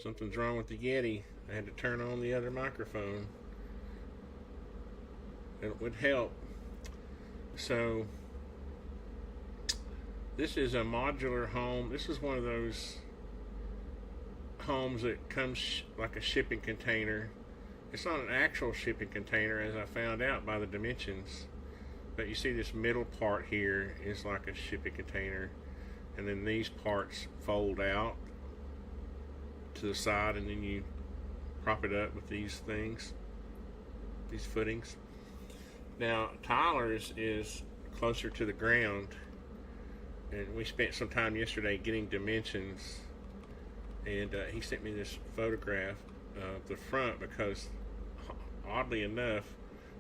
Something's wrong with the Yeti. I had to turn on the other microphone. It would help. So, this is a modular home. This is one of those homes that comes like a shipping container. It's not an actual shipping container, as I found out by the dimensions. But you see this middle part here is like a shipping container. And then these parts fold out to the side, and then you prop it up with these things, these footings. Now, Tyler's is closer to the ground, and we spent some time yesterday getting dimensions, and he sent me this photograph of the front because, oddly enough,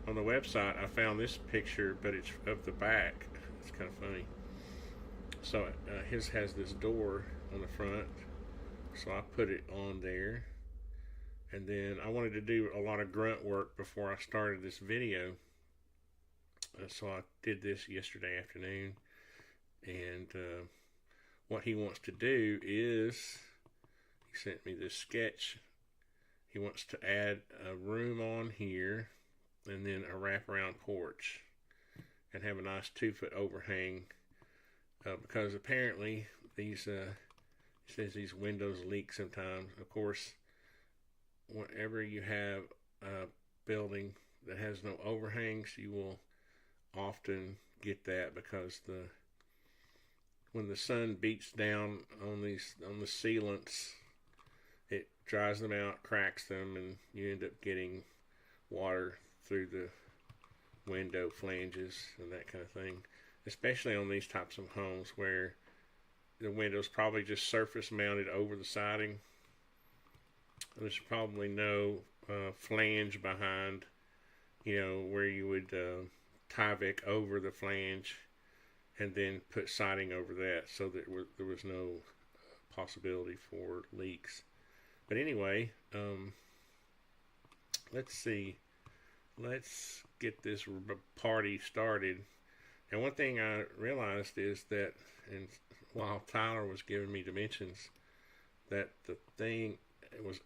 on the website I found this picture, but it's of the back. It's kind of funny. So his has this door on the front, so I put it on there, and then I wanted to do a lot of grunt work before I started this video, so I did this yesterday afternoon. And what he wants to do is, he sent me this sketch. He wants to add a room on here and then a wraparound porch and have a nice 2-foot overhang, because apparently these he says these windows leak sometimes. Of course, whenever you have a building that has no overhangs, you will often get that, because when the sun beats down on the sealants, it dries them out, cracks them, and you end up getting water through the window flanges and that kind of thing. Especially on these types of homes where the window's probably just surface mounted over the siding. There's probably no flange behind, where you would Tyvek over the flange and then put siding over that, so that there was no possibility for leaks. But anyway, let's see. Let's get this party started. And one thing I realized is that, and while Tyler was giving me dimensions, that the thing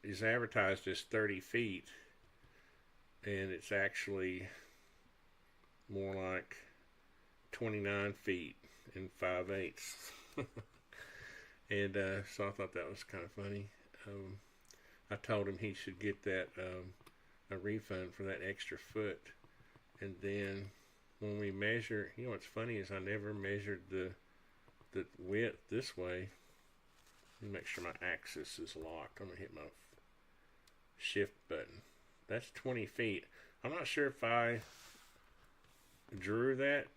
is advertised as 30 feet, and it's actually more like 29 feet and 5/8. And so I thought that was kind of funny. I told him he should get that a refund for that extra foot. And then when we measure, what's funny is I never measured the width this way. Let me make sure my axis is locked. I'm going to hit my shift button. That's 20 feet. I'm not sure if I drew that.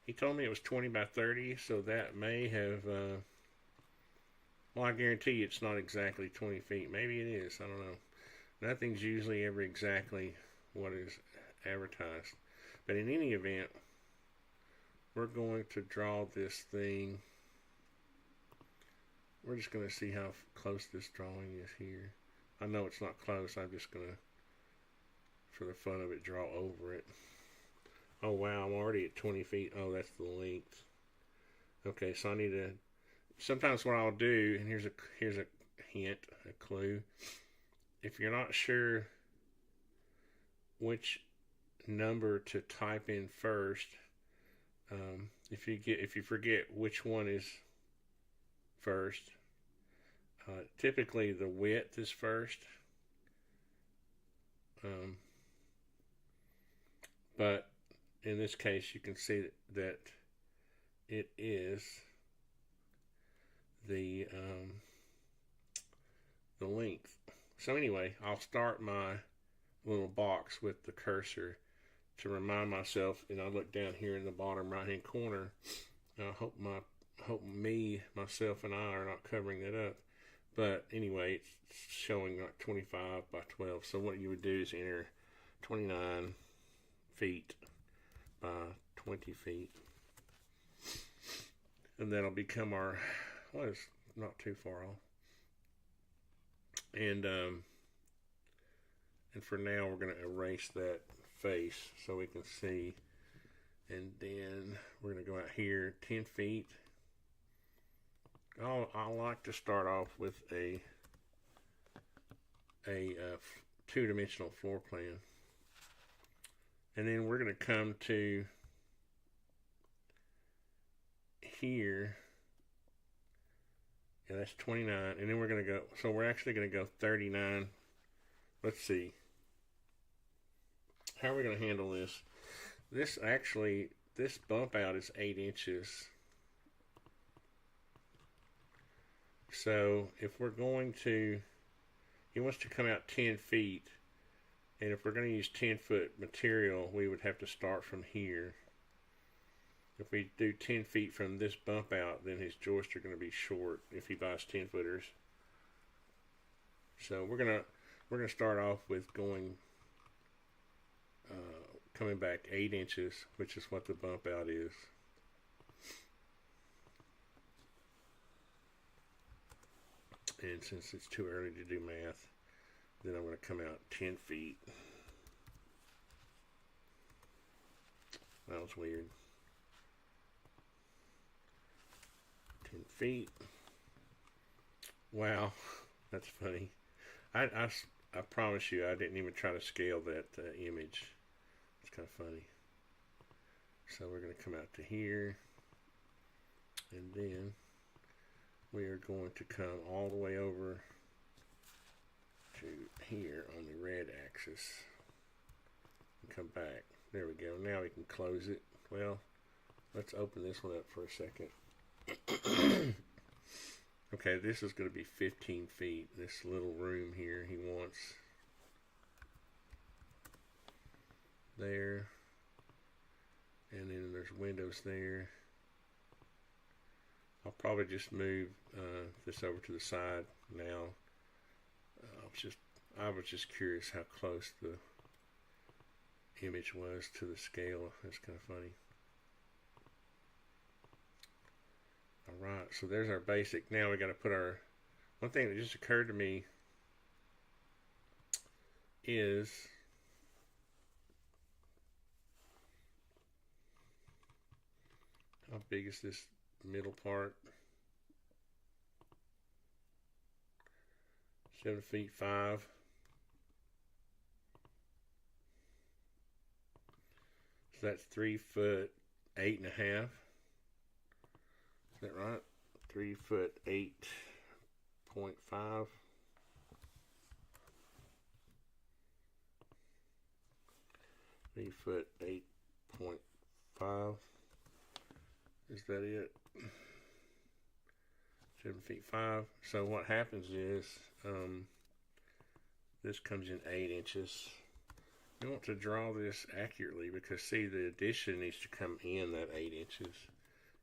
He told me it was 20 by 30, so that may have, well, I guarantee you it's not exactly 20 feet. Maybe it is. I don't know. Nothing's usually ever exactly what is advertised. But in any event, we're going to draw this thing. We're just going to see how close this drawing is here. I know it's not close. I'm just going to, for the fun of it, draw over it. Oh wow, I'm already at 20 feet. Oh, that's the length. Okay, so I need to, sometimes what I'll do, and here's a hint, a clue. If you're not sure which number to type in first, if you forget which one is first, typically the width is first, but in this case you can see that it is the length. So anyway, I'll start my little box with the cursor to remind myself, and I look down here in the bottom right hand corner. I hope myself and I are not covering that up. But anyway, it's showing like 25 by 12. So what you would do is enter 29 feet by 20 feet. And that'll become our, well, it's not too far off. And for now, we're going to erase that face so we can see. And then we're going to go out here 10 feet. I like to start off with a two-dimensional floor plan, and then we're going to come to here. Yeah, that's 29, and then we're going to go. So we're actually going to go 39. Let's see. How are we going to handle this? This bump out is 8 inches. So if we're going to, he wants to come out 10 feet. And if we're going to use 10-foot material, we would have to start from here. If we do 10 feet from this bump out, then his joists are going to be short if he buys 10-footers. So we're gonna start off with going coming back 8 inches, which is what the bump out is. And since it's too early to do math, then I'm going to come out 10 feet. That was weird. 10 feet. Wow, that's funny. I promise you, I didn't even try to scale that image. It's kind of funny. So we're going to come out to here, and then we are going to come all the way over to here on the red axis and come back. There we go. Now we can close it. Well, let's open this one up for a second. Okay, this is going to be 15 feet. This little room here he wants. There. And then there's windows there. I'll probably just move this over to the side now. I was just curious how close the image was to the scale. That's kind of funny. Alright, so there's our basic. Now we got to put our, one thing that just occurred to me is how big is this middle part? 7 feet 5. So that's 3 foot 8.5. Is that right? 3 foot 8.5. Three foot 8.5. Is that it? 7 feet 5. So what happens is this comes in 8 inches. You want to draw this accurately because see, the addition needs to come in that 8 inches.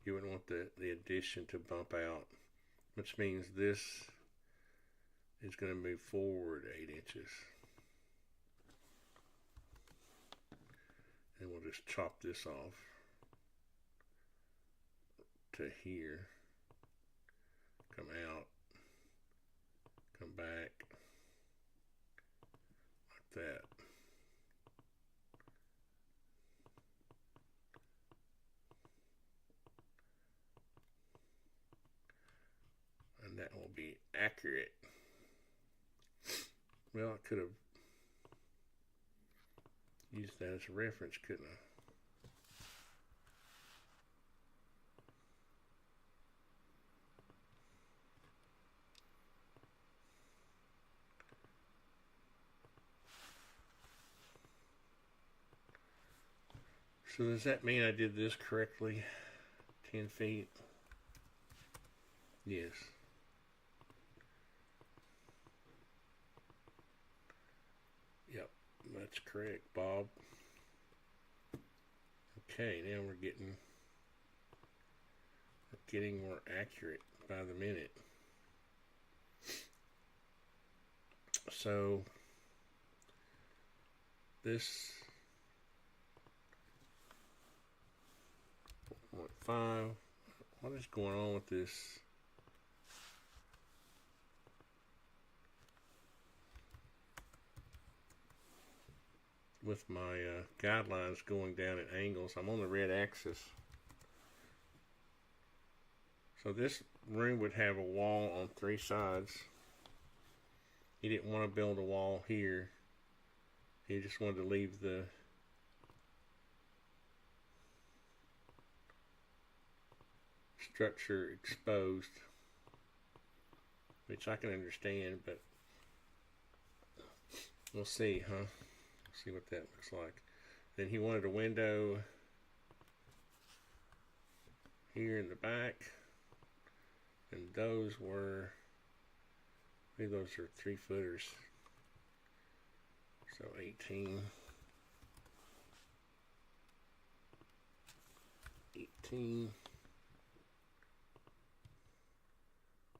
You wouldn't want the addition to bump out, which means this is going to move forward 8 inches. And we'll just chop this off to here. Come out. Come back. Like that. And that will be accurate. Well, I could have used that as a reference, couldn't I? So does that mean I did this correctly? 10 feet? Yes. Yep, that's correct, Bob. Okay, now we're getting more accurate by the minute. So this 4.5. What is going on with this? With my guidelines going down at angles. I'm on the red axis. So this room would have a wall on 3 sides. He didn't want to build a wall here. He just wanted to leave the structure exposed, which I can understand, but we'll see, huh? See what that looks like. Then he wanted a window here in the back, and those were, I think those are 3-footers. So 18.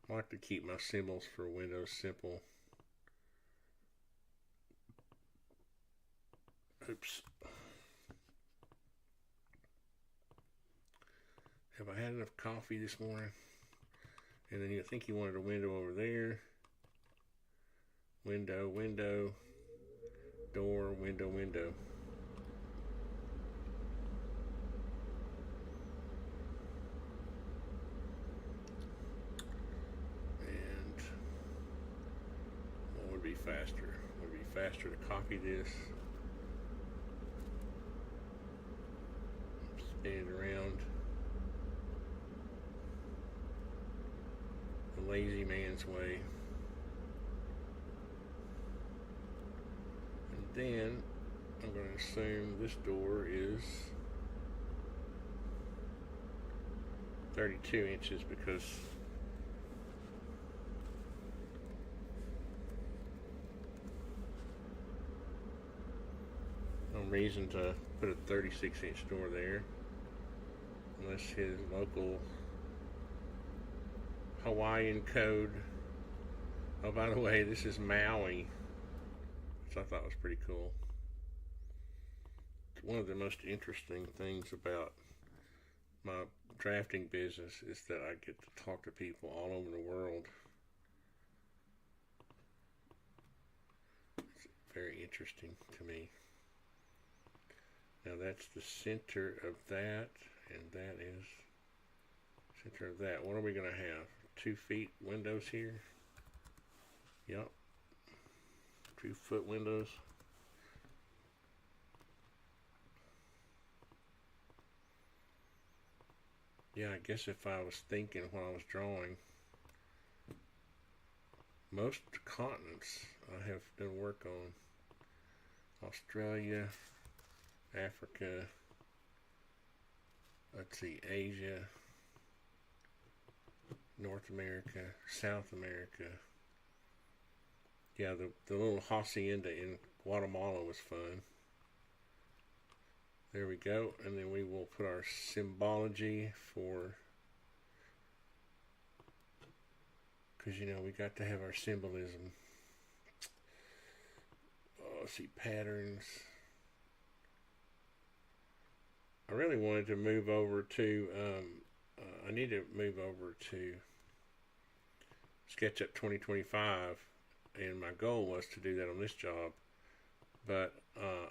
I like to keep my symbols for windows simple. Oops. Have I had enough coffee this morning? And then you think you wanted a window over there. Window, window, door, window, window. And what would be faster? Would it be faster to copy this? Spin it around. The lazy man's way. And then I'm going to assume this door is 32 inches because no reason to put a 36-inch door there unless his local Hawaiian code. Oh, by the way, this is Maui, which I thought was pretty cool. One of the most interesting things about my drafting business is that I get to talk to people all over the world. It's very interesting to me. Now that's the center of that, and that is center of that. What are we going to have? 2 feet windows here? Yep. 2-foot windows. Yeah, I guess if I was thinking when I was drawing, most continents I have done work on. Australia, Africa, let's see, Asia, North America, South America. Yeah, the little hacienda in Guatemala was fun. There we go, and then we will put our symbology for, because you know we got to have our symbolism. Oh, let's see, patterns. I really wanted to move over to, I need to move over to SketchUp 2025, and my goal was to do that on this job, but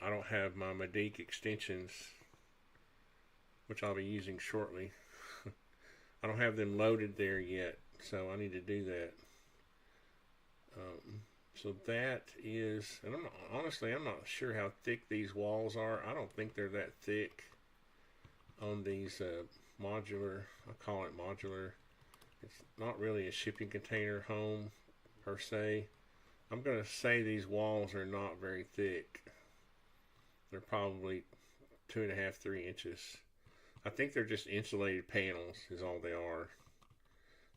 I don't have my Medic extensions, which I'll be using shortly. I don't have them loaded there yet, so I need to do that. So that is, and honestly, I'm not sure how thick these walls are. I don't think they're that thick on these modular, I call it modular. It's not really a shipping container home per se. I'm going to say these walls are not very thick. They're probably 2.5, 3 inches. I think they're just insulated panels is all they are.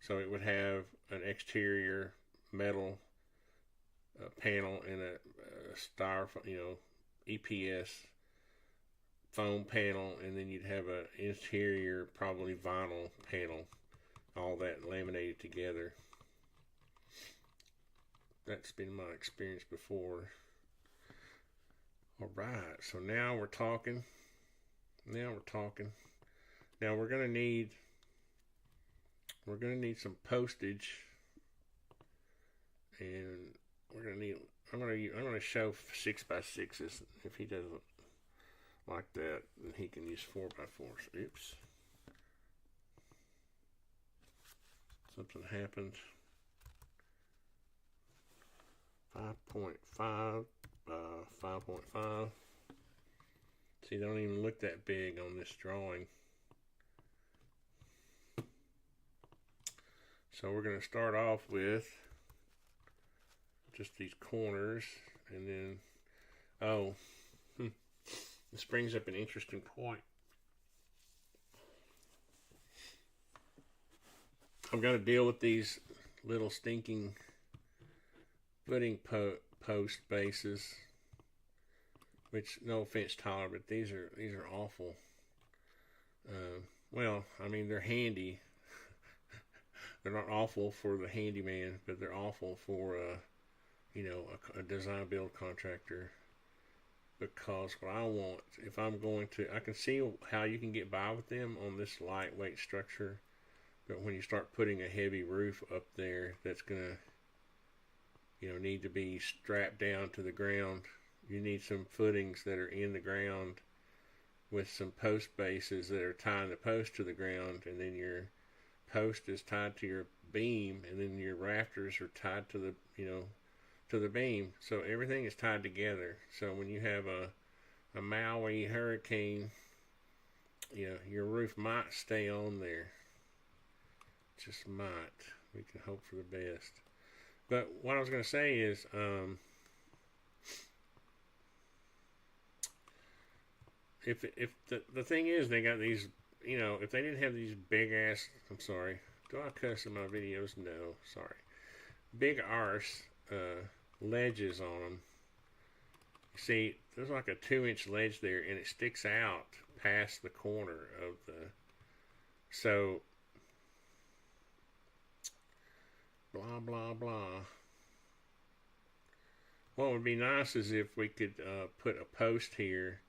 So it would have an exterior metal panel and a styrofoam, EPS foam panel, and then you'd have an interior probably vinyl panel, all that laminated together. That's been my experience before. Alright, so now we're talking. Now we're gonna need some postage, and I'm gonna show 6x6s. If he doesn't like that, then he can use 4x4s. Oops. something happened. 5.5 by 5.5. See, they don't even look that big on this drawing. So we're going to start off with just these corners, and then, this brings up an interesting point. I'm going to deal with these little stinking footing post bases, which, no offense, Tyler, but these are awful. Well, I mean, they're handy. They're not awful for the handyman, but they're awful for a design build contractor. Because what I want, if I'm going to, I can see how you can get by with them on this lightweight structure. But when you start putting a heavy roof up there that's going to, need to be strapped down to the ground, you need some footings that are in the ground with some post bases that are tying the post to the ground, and then your post is tied to your beam, and then your rafters are tied to the beam. So everything is tied together. So when you have a Maui hurricane, your roof might stay on there. Just might. We can hope for the best. But what I was going to say is, if the thing is, they got these, if they didn't have these big ass, I'm sorry, do I cuss in my videos? No, sorry. Big arse ledges on them. See, there's like a 2-inch ledge there, and it sticks out past the corner of the, so, blah, blah, blah. What would be nice is if we could put a post here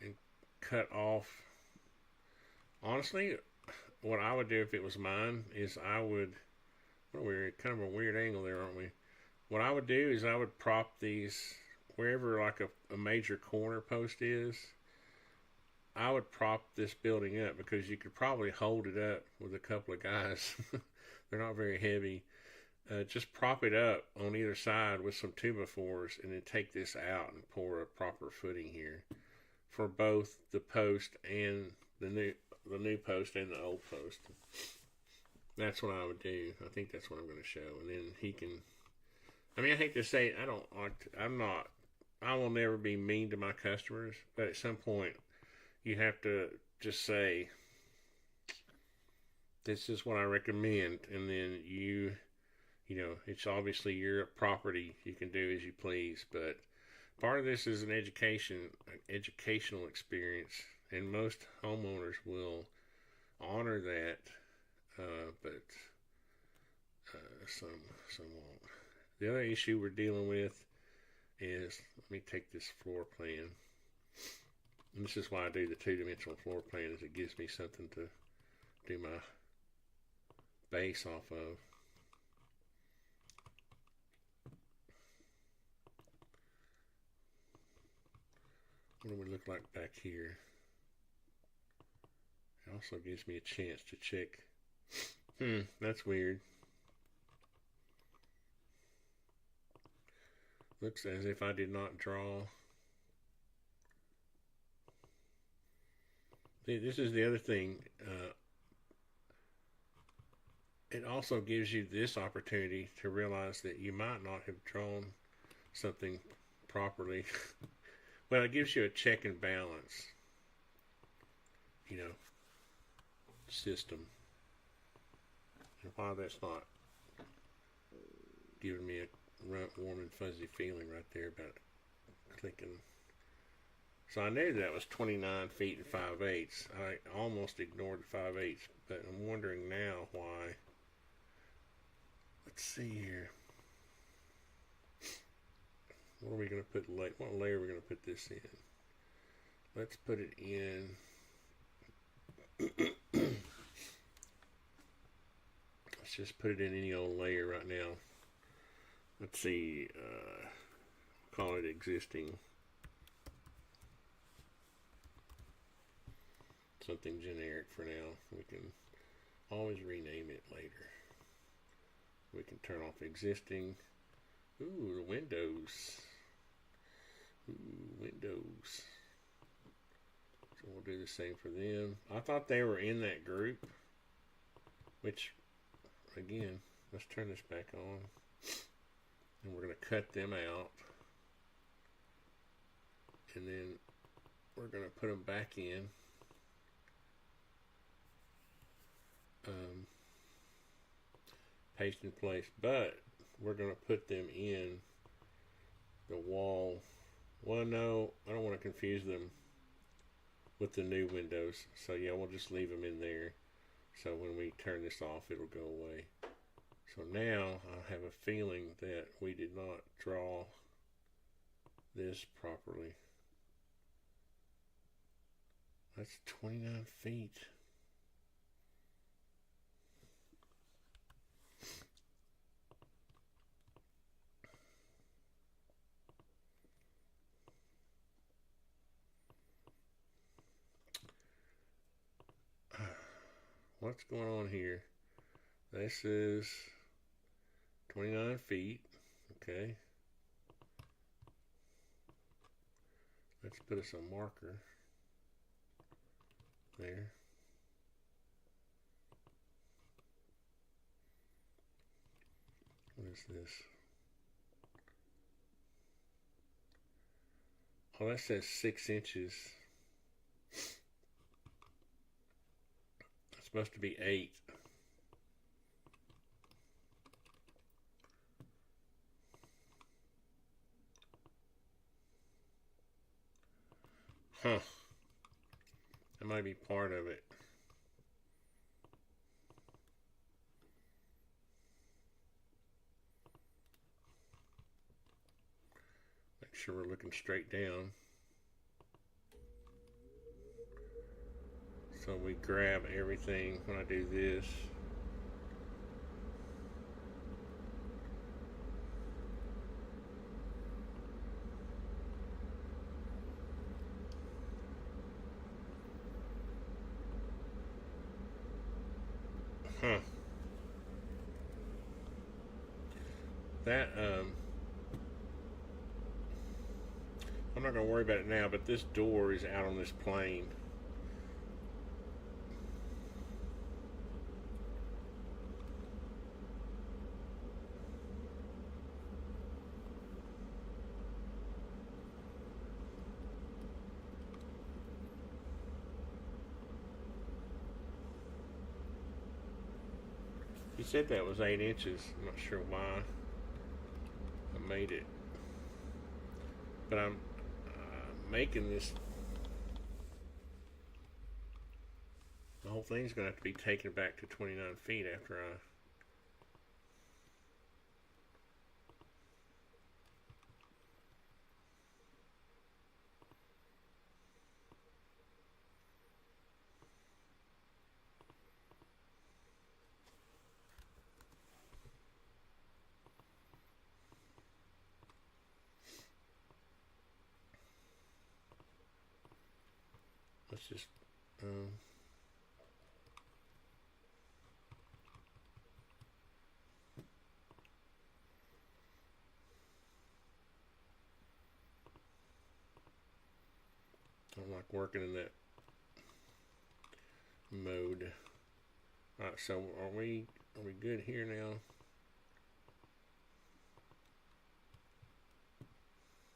and cut off. Honestly, what I would do if it was mine is I would, kind of a weird angle there, aren't we? What I would do is I would prop these, wherever like a major corner post is, I would prop this building up, because you could probably hold it up with a couple of guys. They're not very heavy. Just prop it up on either side with some 2x4s, and then take this out and pour a proper footing here for both the post and the new post and the old post. That's what I would do. I think that's what I'm going to show, and then he can. I mean, I hate to say it, I will never be mean to my customers, but at some point you have to just say, this is what I recommend, and then it's obviously your property. You can do as you please, but part of this is an educational experience, and most homeowners will honor that, but some won't. The other issue we're dealing with is, let me take this floor plan, and this is why I do the 2-dimensional floor plan, is it gives me something to do my base off of. What do we look like back here? It also gives me a chance to check. That's weird. Looks as if I did not draw. See, this is the other thing. It also gives you this opportunity to realize that you might not have drawn something properly. Well, it gives you a check and balance, system. And why that's not giving me a warm and fuzzy feeling right there about clicking. So I knew that was 29 feet and 5/8. I almost ignored the 5/8, but I'm wondering now why. Let's see here. What are we going to put? What layer are we going to put this in? Let's put it in. Let's just put it in any old layer right now. Let's see. Call it existing. Something generic for now. We can always rename it later. We can turn off existing. Ooh, the windows. Ooh, windows. So we'll do the same for them. I thought they were in that group, which, again, let's turn this back on. And we're going to cut them out. And then we're going to put them back in. Paste in place, but we're going to put them in the wall. Well, no, I don't want to confuse them with the new windows. So yeah, we'll just leave them in there. So when we turn this off, it'll go away. So now I have a feeling that we did not draw this properly. That's 29 feet. What's going on here? This is 29 feet. Okay. Let's put us a marker there. What is this? Oh, that says 6 inches. It's supposed to be 8. Huh. That might be part of it. Make sure we're looking straight down. So we grab everything when I do this. Huh. That, I'm not going to worry about it now, but this door is out on this plane. He said that was 8 inches. I'm not sure why I made it. But I'm making this. The whole thing's going to have to be taken back to 29 feet after I. Let's just. I don't like working in that mode. Alright, so are we good here now?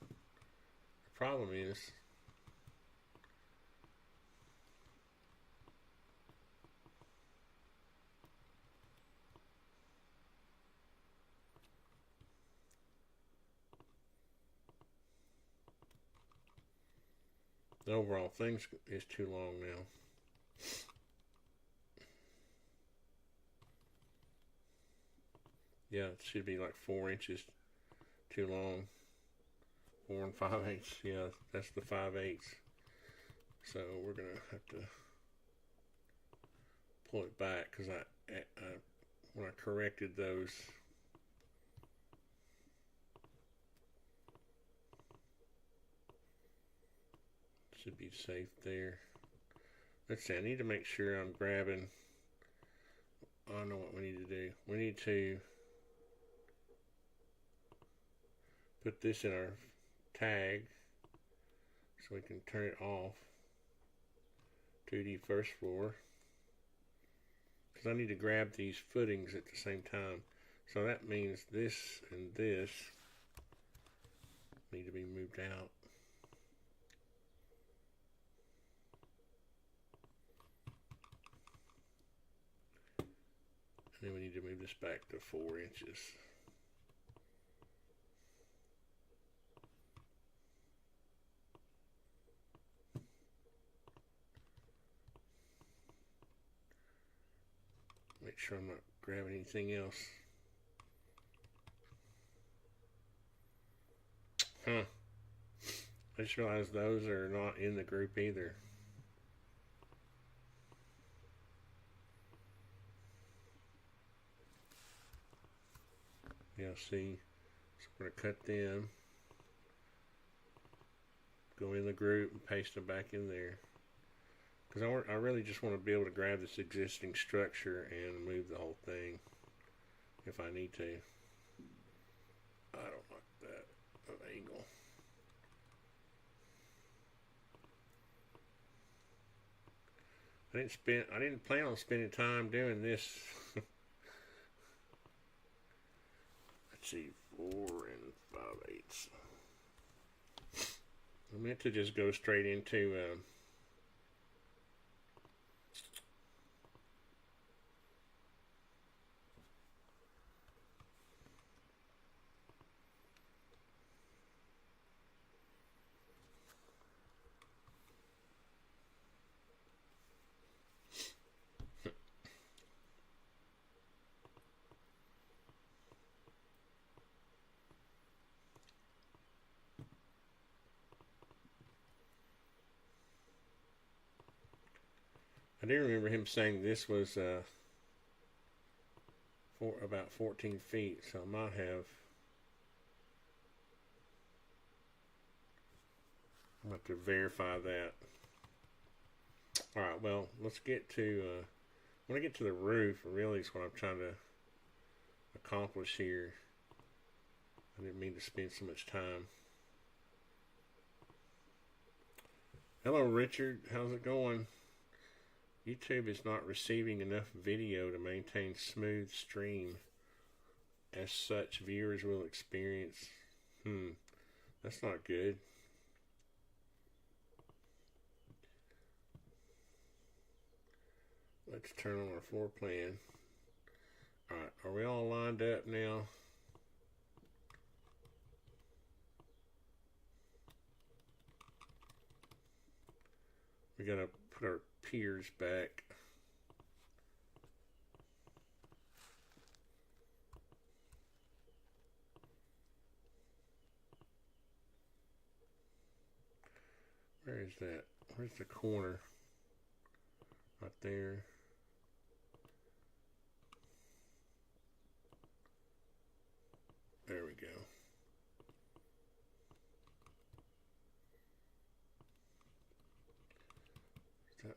The problem is the overall thing is too long now. Yeah, it should be like 4 inches too long. 4 5/8. Yeah, that's the 5/8. So we're gonna have to pull it back because I when I corrected those. Should be safe there. Let's see, I need to make sure I'm grabbing. I know what we need to do. We need to put this in our tag so we can turn it off. 2D first floor. Because I need to grab these footings at the same time. So that means this and this need to be moved out. And then we need to move this back to 4 inches. Make sure I'm not grabbing anything else. Huh. I just realized those are not in the group either. Yeah, see, so I'm going to cut them, go in the group and paste them back in there. Because I really just want to be able to grab this existing structure and move the whole thing if I need to. I don't like that angle. I didn't plan on spending time doing this. Let's see, 4 5/8. I meant to just go straight into I do remember him saying this was for about 14 feet, so I might have. I'm going to have to verify that. Alright, well, let's get to, when I get to the roof, really is what I'm trying to accomplish here. I didn't mean to spend so much time. Hello, Richard. How's it going? YouTube is not receiving enough video to maintain smooth stream. As such, viewers will experience. That's not good. Let's turn on our floor plan. Alright, are we all lined up now? We gotta put our piers back. Where is that? Where's the corner? Right there. There we go. Is that not?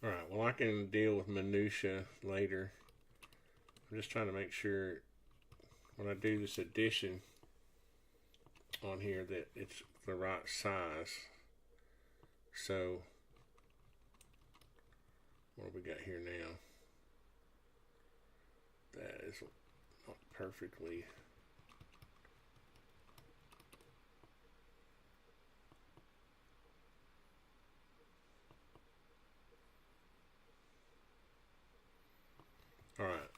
Alright, well I can deal with minutia later. I'm just trying to make sure when I do this addition on here that it's the right size. So, what do we got here now? That is not perfectly. Alright.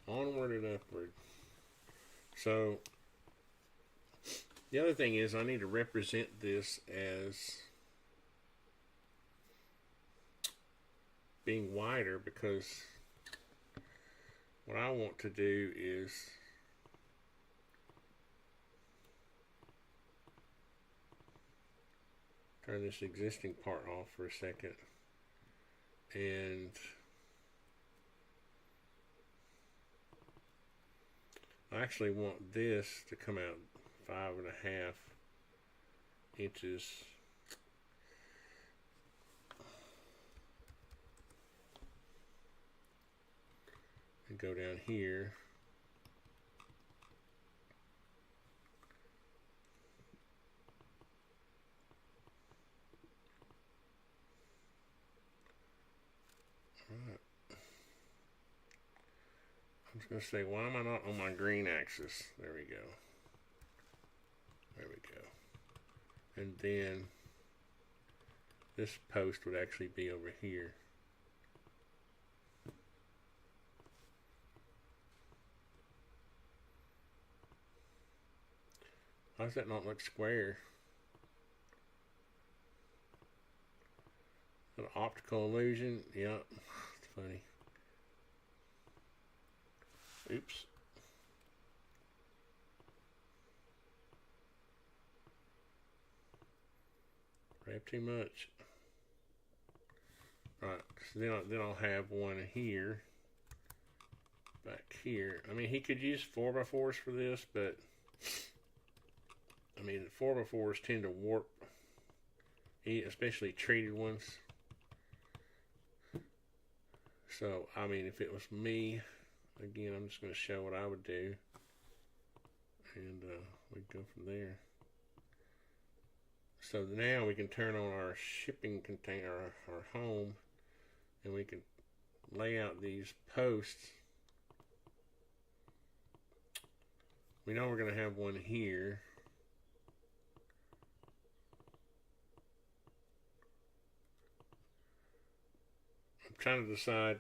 Onward and upward. So, the other thing is I need to represent this as being wider, because what I want to do is turn this existing part off for a second, and I actually want this to come out 5.5 inches. And go down here. Alright. I'm just going to say, why am I not on my green axis? There we go. There we go. And then this post would actually be over here. Why does that not look square? An optical illusion? Yep, it's funny. Oops. Grab too much. Right, so then I'll have one here. Back here. I mean, he could use 4x4s for this, but I mean, 4x4s tend to warp, especially treated ones. So, I mean, if it was me, again, I'm just going to show what I would do. And we'd go from there. So now we can turn on our shipping container, our home, and we can lay out these posts. We know we're going to have one here. I'm trying to decide.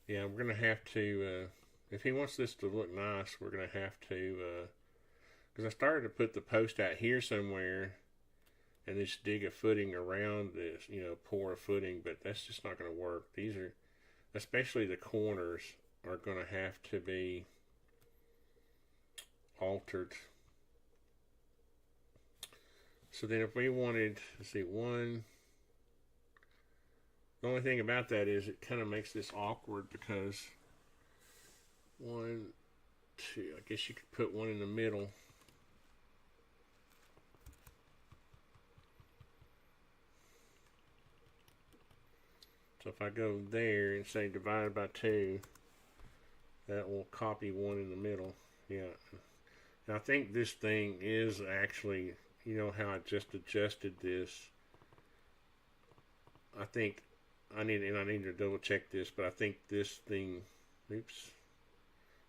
Yeah, we're going to have to, if he wants this to look nice, we're going to have to, because I started to put the post out here somewhere and just dig a footing around this, you know, pour a footing, but that's just not going to work. These are, especially the corners, are going to have to be altered. So then if we wanted, let's see, one, the only thing about that is it kind of makes this awkward because 1, 2, I guess you could put one in the middle. So if I go there and say divided by 2, that will copy one in the middle. Yeah. And I think this thing is actually, you know how I just adjusted this. I think I need to double check this, but I think this thing, oops,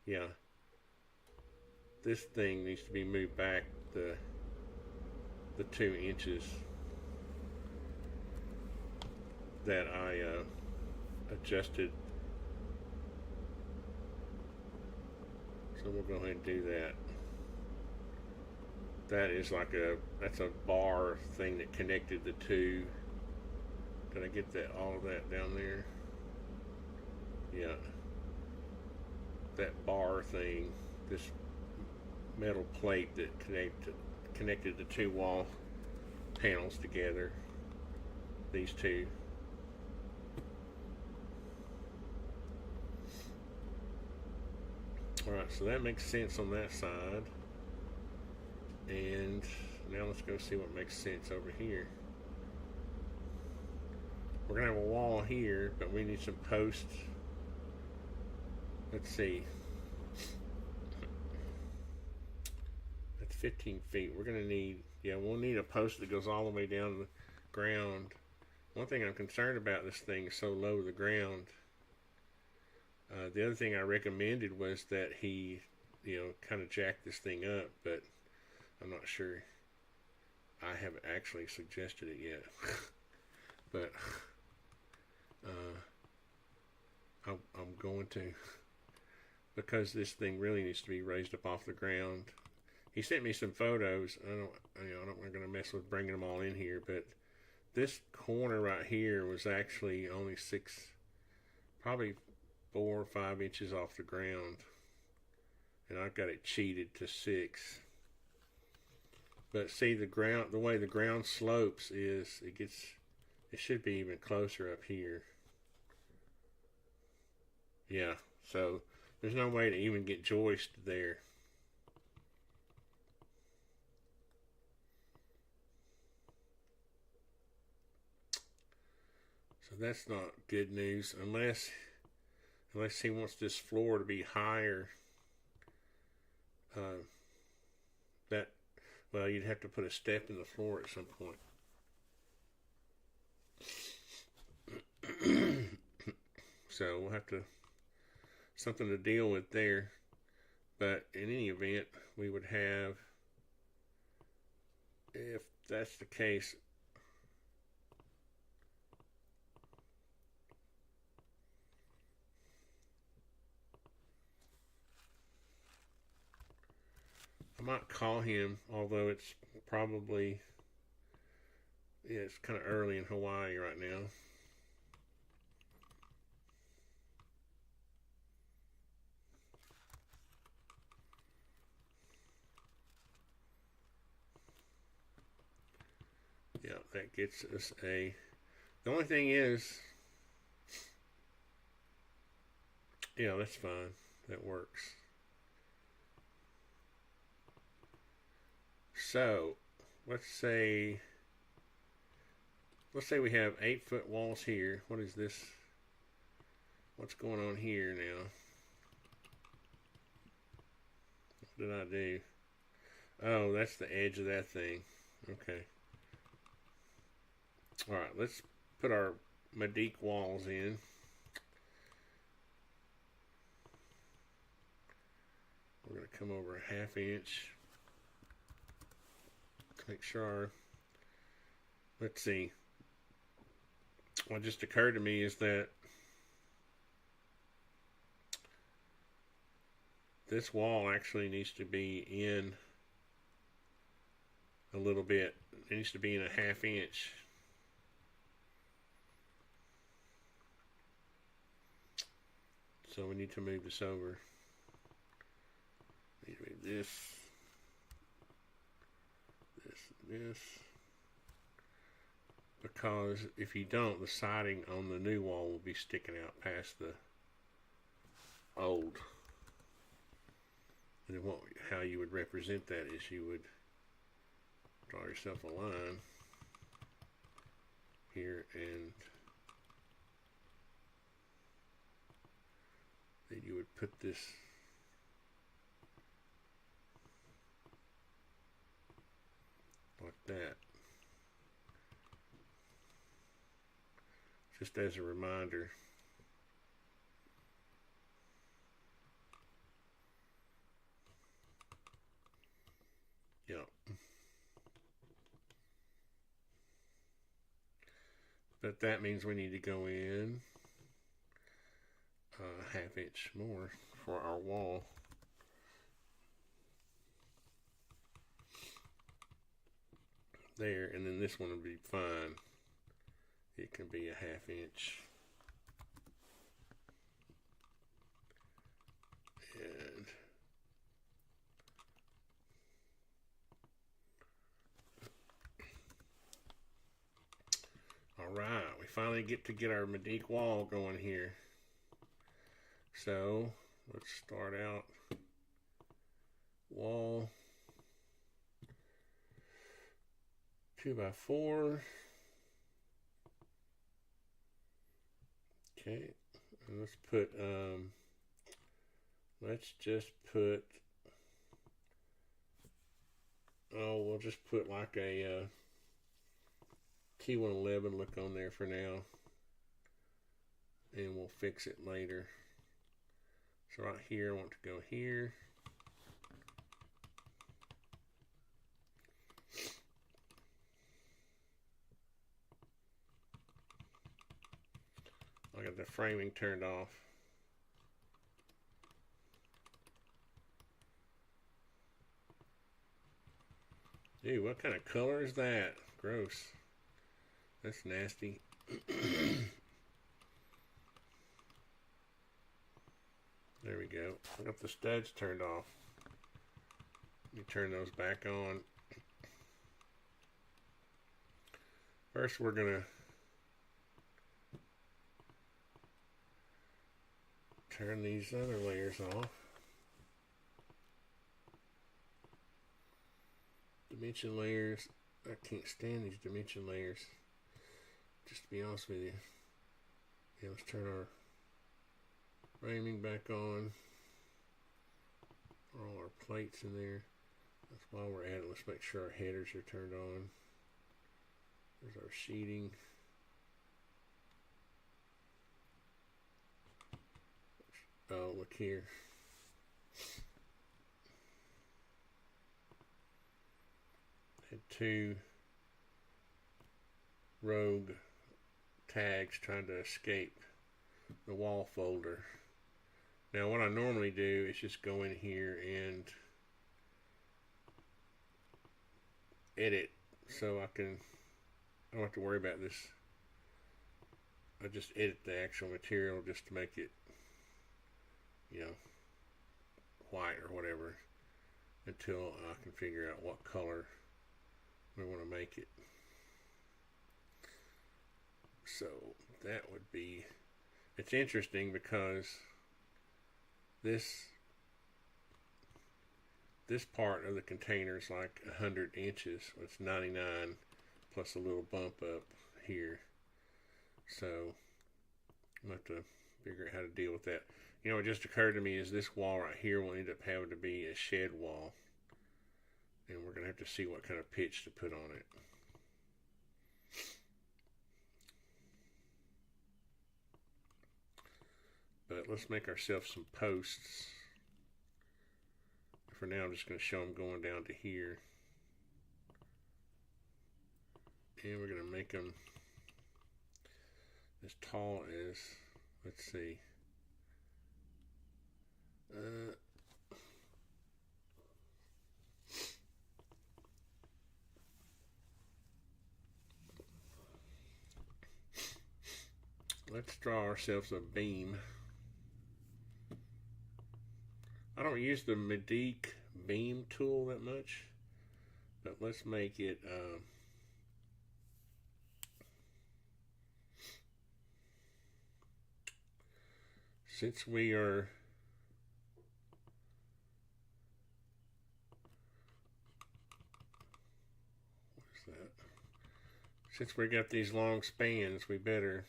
yeah, this thing needs to be moved back the 2 inches that I adjusted. So we'll go ahead and do that. That is like that's a bar thing that connected the two. Did I get that, all of that down there? Yeah. That bar thing, this metal plate that connected the 2 wall panels together. These two. Alright, so that makes sense on that side. And now let's go see what makes sense over here. We're going to have a wall here, but we need some posts. Let's see. That's 15 feet. We're going to need, yeah, we'll need a post that goes all the way down to the ground. One thing I'm concerned about, this thing is so low to the ground. The other thing I recommended was that he, you know, kind of jack this thing up, but I'm not sure. I haven't actually suggested it yet. But I'm going to, because this thing really needs to be raised up off the ground. He sent me some photos. I'm not going to mess with bringing them all in here, but this corner right here was actually only probably 4 or 5 inches off the ground, and I've got it cheated to 6. But see, the way the ground slopes is, it should be even closer up here. Yeah, so there's no way to even get joist there. So that's not good news unless he wants this floor to be higher. That Well, you'd have to put a step in the floor at some point. So we'll have to something to deal with there. But in any event, we would have, if that's the case, I might call him, although it's probably, yeah, it's kind of early in Hawaii right now. Yeah, that gets us a, the only thing is, yeah, that's fine. That works. So, let's say we have 8-foot walls here. What is this? What's going on here now? What did I do? Oh, that's the edge of that thing. Okay. Alright, let's put our Medique walls in. We're going to come over a 1/2 inch. Make sure. Let's see. What just occurred to me is that this wall actually needs to be in a little bit. It needs to be in a 1/2 inch. So we need to move this over. Need to move this, this. Because if you don't, the siding on the new wall will be sticking out past the old. And then how you would represent that is you would draw yourself a line here, and then you would put this like that. Just as a reminder. Yeah. But that means we need to go in a 1/2 inch more for our wall. There, and then this one would be fine. It can be a 1/2 inch. And alright, we finally get our Medique wall going here. So let's start out wall 2x4. Okay, and let's just put, we'll just put like a T111 look on there for now, and we'll fix it later. So right here, I want to go here. I got the framing turned off. Dude, what kind of color is that? Gross. That's nasty. There we go. I got the studs turned off. Let me turn those back on. First, we're going to turn these other layers off. Dimension layers. I can't stand these dimension layers. Just to be honest with you. Yeah, let's turn our framing back on. All our plates in there. That's while we're at it. Let's make sure our headers are turned on. There's our sheeting. Oh, look here. Had two rogue tags trying to escape the wall folder. Now what I normally do is just go in here and edit so I don't have to worry about this. I just edit the actual material just to make it, you know, white or whatever until I can figure out what color we want to make it. So that would be, it's interesting because this part of the container is like 100 inches. It's 99 plus a little bump up here. So I'm going to have to figure out how to deal with that. You know, it just occurred to me is this wall right here will end up having to be a shed wall. And we're going to have to see what kind of pitch to put on it. But let's make ourselves some posts. For now, I'm just going to show them going down to here. And we're going to make them as tall as, let's see. Let's draw ourselves a beam. I don't use the Medic beam tool that much, but let's make it since we are what's that? Since we got these long spans, we better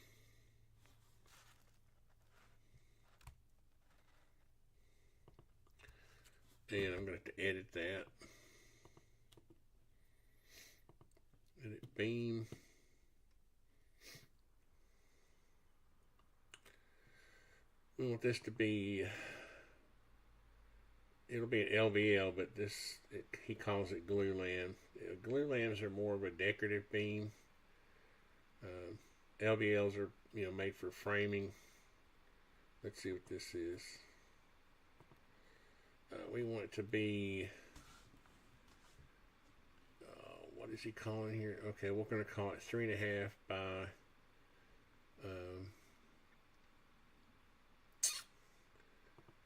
and I'm going to have to edit that. Edit beam. We want this to be, it'll be an LVL, but he calls it glulam. Glulams are more of a decorative beam. LVLs are, you know, made for framing. Let's see what this is. We want it to be, what is he calling here? Okay, we're going to call it 3.5 by,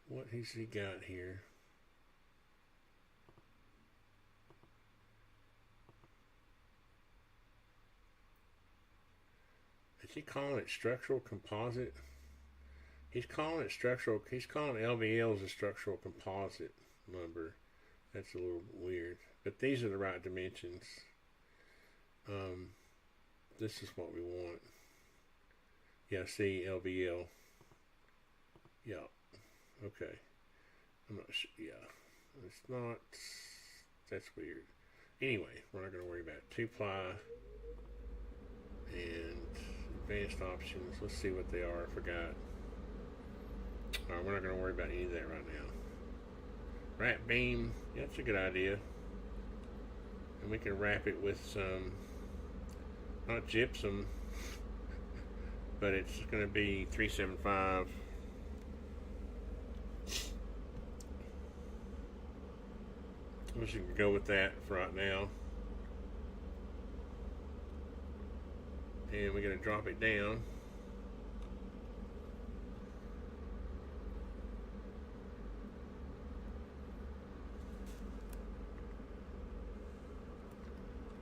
what has he got here? Is he calling it structural composite? He's calling it structural, he's calling LVLs a structural composite lumber. That's a little weird. But these are the right dimensions. This is what we want. Yeah, see, LVL. Yeah. Okay. I'm not sure. Yeah. It's not. That's weird. Anyway, we're not going to worry about it. 2-ply and advanced options. Let's see what they are. I forgot. Alright, we're not going to worry about any of that right now. Wrap beam. Yeah, that's a good idea. And we can wrap it with some, not gypsum, but it's going to be 375. We should go with that for right now. And we're going to drop it down.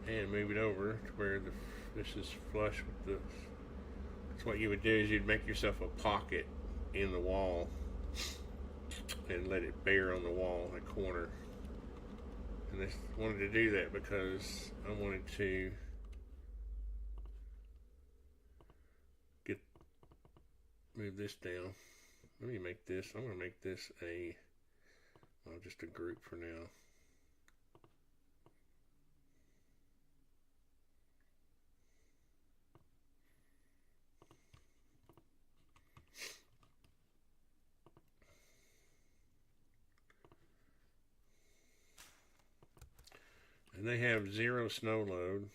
And move it over to where the This is flush with the. So what you would do is you'd make yourself a pocket in the wall and let it bear on the wall, that corner. And I wanted to do that because I wanted to move this down. Let me make this. I'm going to make this just a group for now. And they have 0 snow load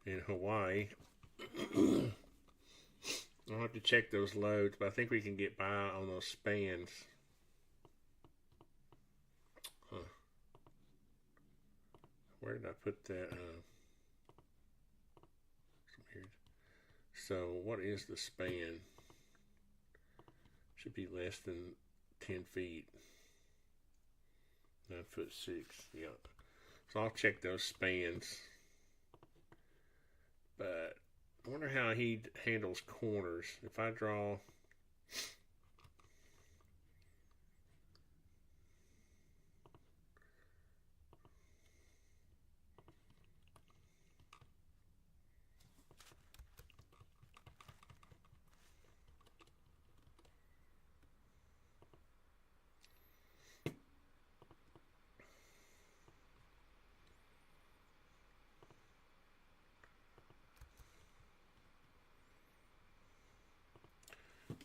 in Hawaii. I'll have to check those loads, but I think we can get by on those spans. Huh. Where did I put that? Weird. So what is the span? Should be less than 10 feet. 9'6". Yeah. So I'll check those spans. But I wonder how he handles corners. If I draw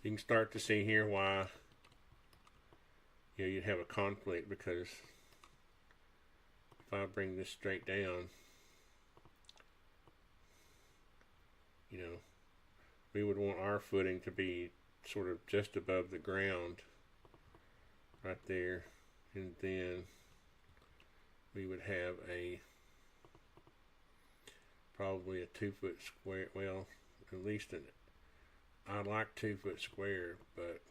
you can start to see here why you'd have a conflict, because if I bring this straight down, we would want our footing to be sort of just above the ground right there, and then we would have probably a 2 foot square, well, at least I like 2 foot square, but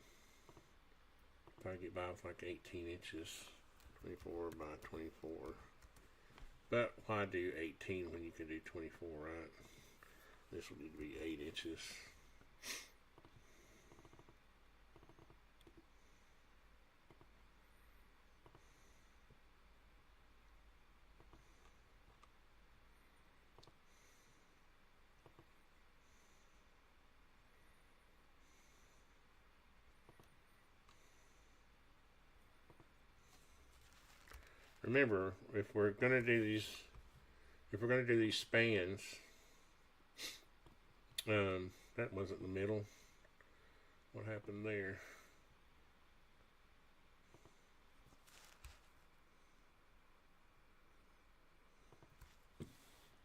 if I get by with like 18 inches, 24 by 24. But why do 18 when you can do 24, right? This will need to be 8 inches. Remember, if we're going to do these spans, that wasn't the middle. What happened there?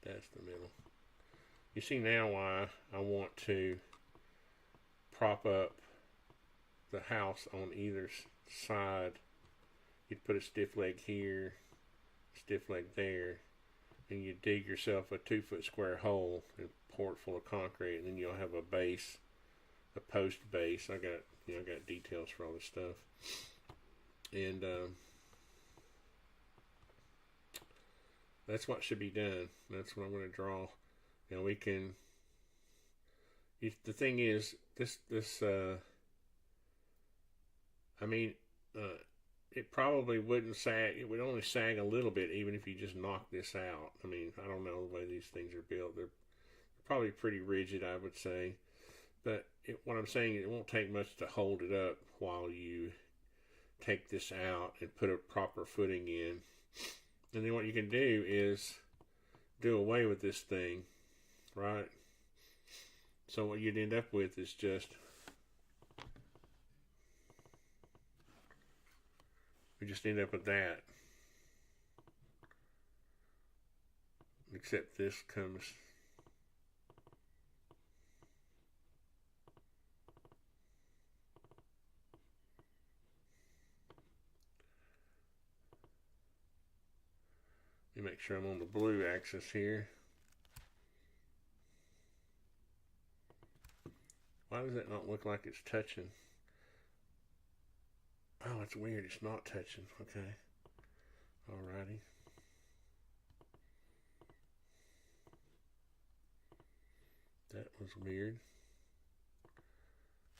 That's the middle. You see now why I want to prop up the house on either side. You'd put a stiff leg here, stiff leg there, and you dig yourself a 2 foot square hole and pour it full of concrete, and then you'll have a base, a post base. I got details for all this stuff, and that's what should be done. That's what I'm going to draw. Now we can. The thing is, it probably wouldn't sag. It would only sag a little bit, even if you just knock this out. I mean, I don't know the way these things are built. They're probably pretty rigid, I would say. But what I'm saying is, it won't take much to hold it up while you take this out and put a proper footing in. And then what you can do is do away with this thing, right? So what you'd end up with is just, we just end up with that. Except this comes, let me make sure I'm on the blue axis here. Why does it not look like it's touching? Oh, it's weird. It's not touching. Okay. Alrighty. was weird.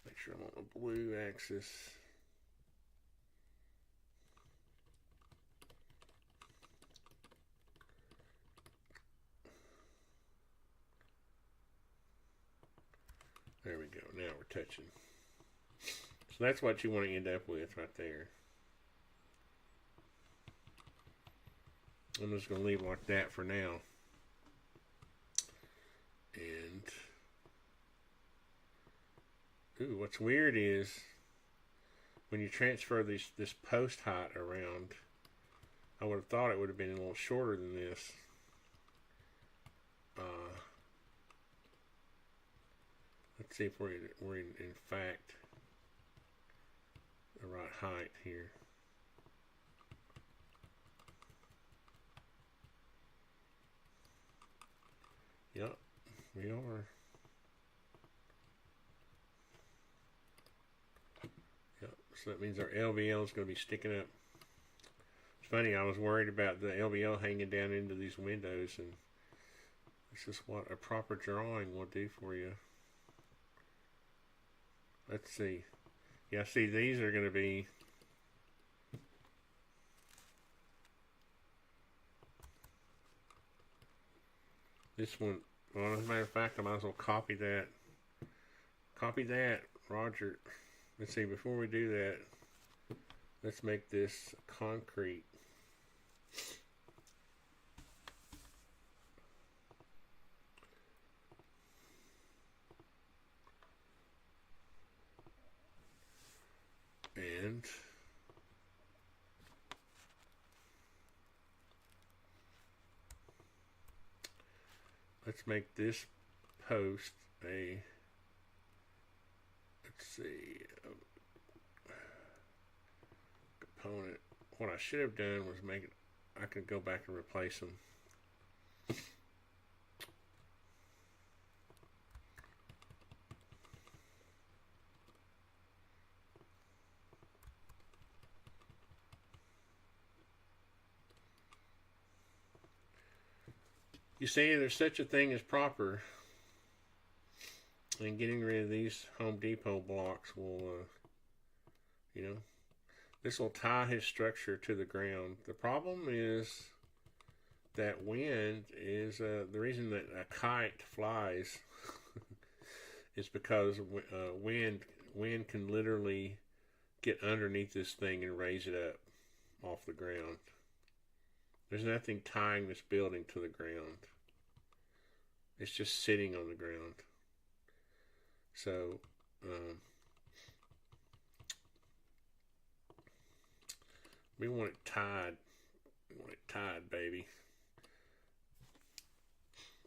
Make sure I'm on the blue axis. There we go. Now we're touching. So that's what you want to end up with right there. I'm just going to leave it like that for now. And ooh, what's weird is when you transfer this post height around, I would have thought it would have been a little shorter than this. Let's see if we're in fact the right height here. Yep, we are. Yep, so that means our LVL is going to be sticking up. It's funny, I was worried about the LVL hanging down into these windows, and this is what a proper drawing will do for you. Let's see. Yeah, see, these are going to be this one. Well, as a matter of fact, I might as well copy that. Copy that, Roger. Let's see, before we do that, let's make this concrete. And let's make this post a, let's see, component. What I should have done was make it, I could go back and replace them. You see, there's such a thing as proper, and getting rid of these Home Depot blocks will, you know, this will tie his structure to the ground. The problem is that wind is, the reason that a kite flies is because wind can literally get underneath this thing and raise it up off the ground. There's nothing tying this building to the ground. It's just sitting on the ground. So, we want it tied. We want it tied, baby.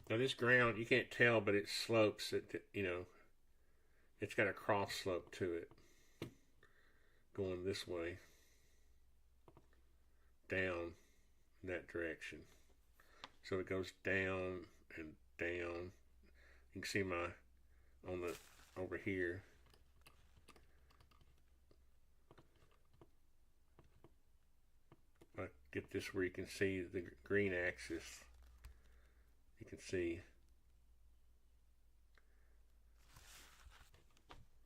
Now this ground, you can't tell, but it slopes. You know, it's got a cross slope to it, going this way, down in that direction. So it goes down and down. You can see my over here. I get this where you can see the green axis. You can see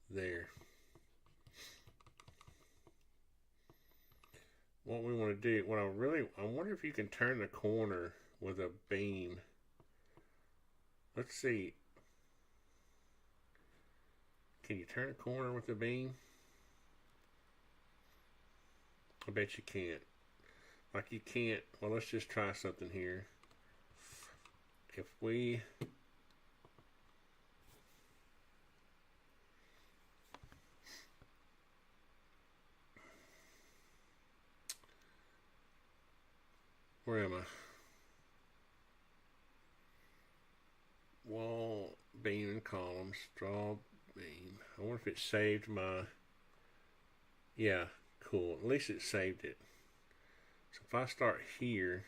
there. What we want to do, I wonder if you can turn the corner with a beam. Let's see. Can you turn a corner with a beam? I bet you can't. Like you can't. Well, let's just try something here. If we where am I? Wall, beam, and columns. Draw beam. I wonder if it saved my... Yeah, cool. At least it saved it. So if I start here,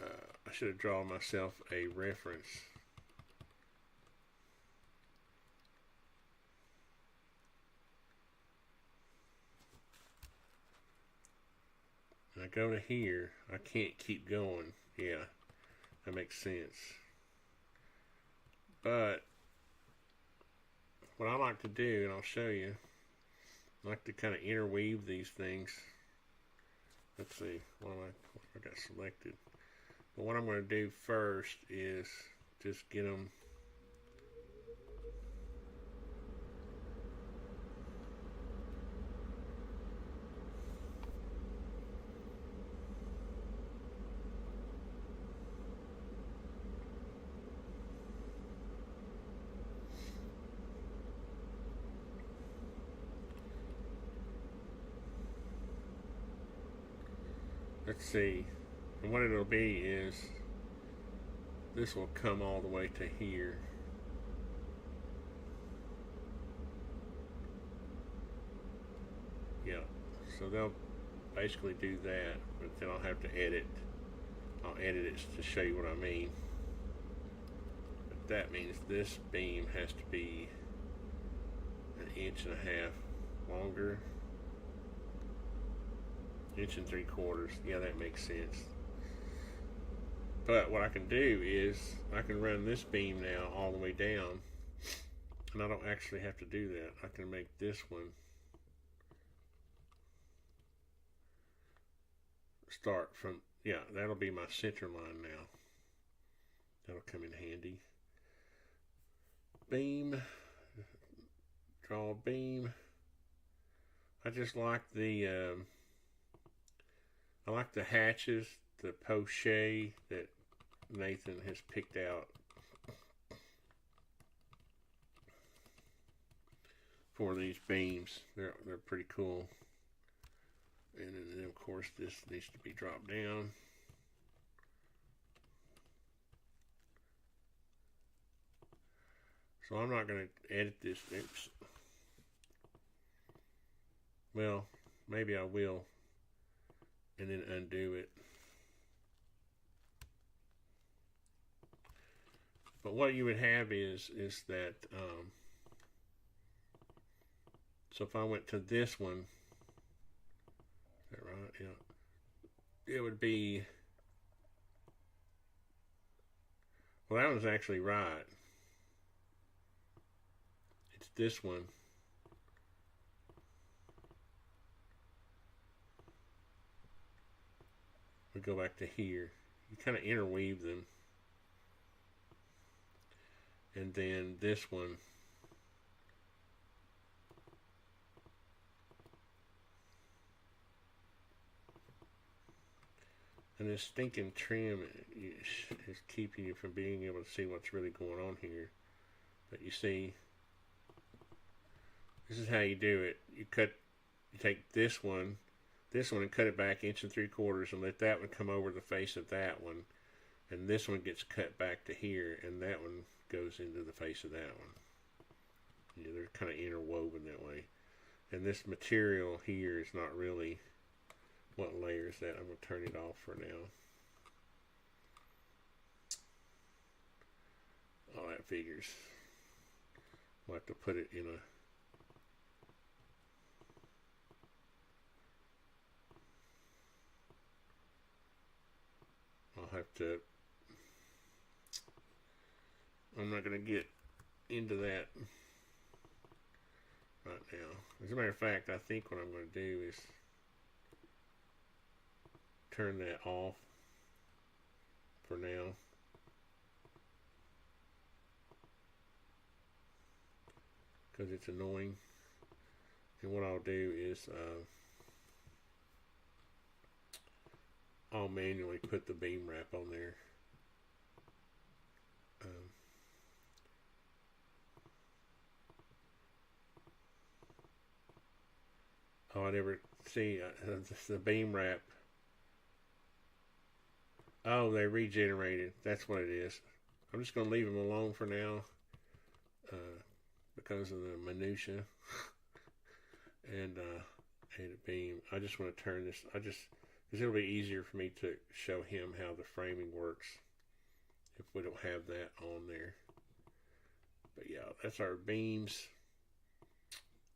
I should have drawn myself a reference. I go to here, I can't keep going. Yeah, that makes sense. But what I like to do, and I'll show you, I like to kind of interweave these things. Let's see, I got selected. But what I'm going to do first is just get them let's see, and what it'll be is this will come all the way to here. Yeah, so they'll basically do that, but then I'll have to edit. I'll edit it to show you what I mean. But that means this beam has to be 1.5 inches longer. 1.75 inches. Yeah, that makes sense. But what I can do is I can run this beam now all the way down, and I don't actually have to do that. I can make this one start from, yeah, that'll be my center line now. That'll come in handy. Beam, draw beam. I just like the I like the hatches, the poche that Nathan has picked out for these beams. They're pretty cool. And then of course this needs to be dropped down. So I'm not going to edit this. Oops. Well, maybe I will. And then undo it. But what you would have is that, so if I went to this one, is that right? Yeah. It would be, well, that one's actually right. It's this one. We go back to here. You kind of interweave them. And then this one. And this stinking trim is keeping you from being able to see what's really going on here. But you see, this is how you do it. You take this one and cut it back 1.75 inches and let that one come over the face of that one. And this one gets cut back to here, and that one goes into the face of that one. Yeah, they're kind of interwoven that way. And this material here is not really what layers that. I'm going to turn it off for now. All that figures. I'll have to put it in a I'm not going to get into that right now. As a matter of fact, I think what I'm going to do is turn that off for now. Because it's annoying. And what I'll do is I'll manually put the beam wrap on there. Oh, I never see the beam wrap. Oh, they regenerated. That's what it is. I'm just going to leave them alone for now because of the minutia. And a beam. I just want to turn this. Because it'll be easier for me to show him how the framing works if we don't have that on there. But yeah, that's our beams.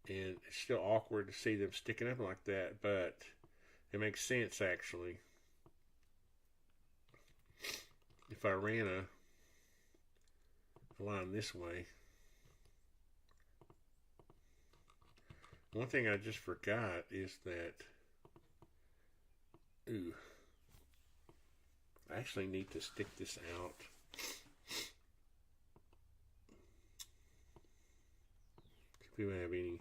And it's still awkward to see them sticking up like that, but it makes sense actually. If I ran line this way. One thing I just forgot is that, ooh, I actually need to stick this out. If we have any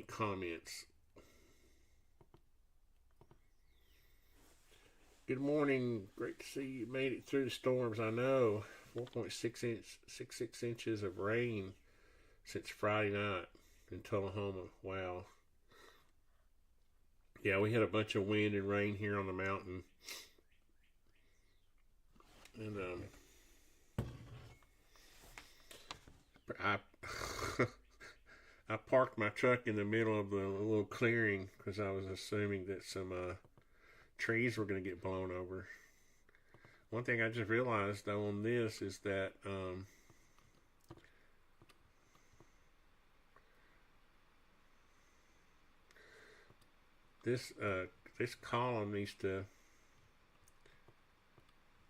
comments. Good morning. Great to see you made it through the storms. I know 4.66 inches of rain since Friday night in Tullahoma. Wow. Yeah, we had a bunch of wind and rain here on the mountain. And I I parked my truck in the middle of the little clearing because I was assuming that some trees were going to get blown over. One thing I just realized though on this is that this column needs to,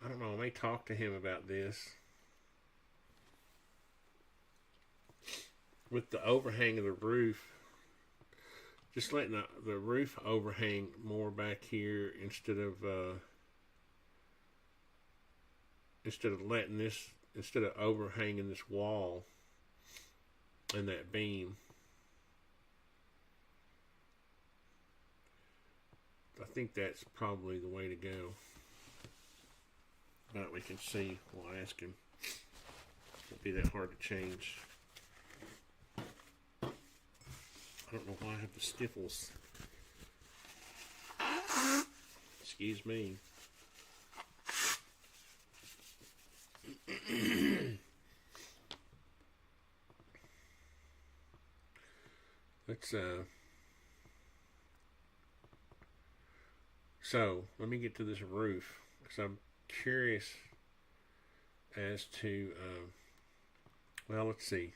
I don't know, I may talk to him about this. With the overhang of the roof, just letting the roof overhang more back here instead of overhanging this wall and that beam. I think that's probably the way to go. But we can see. We'll ask him. It won't be that hard to change. I don't know why I have the sniffles. Excuse me. Let's so let me get to this roof because I'm curious as to well, let's see.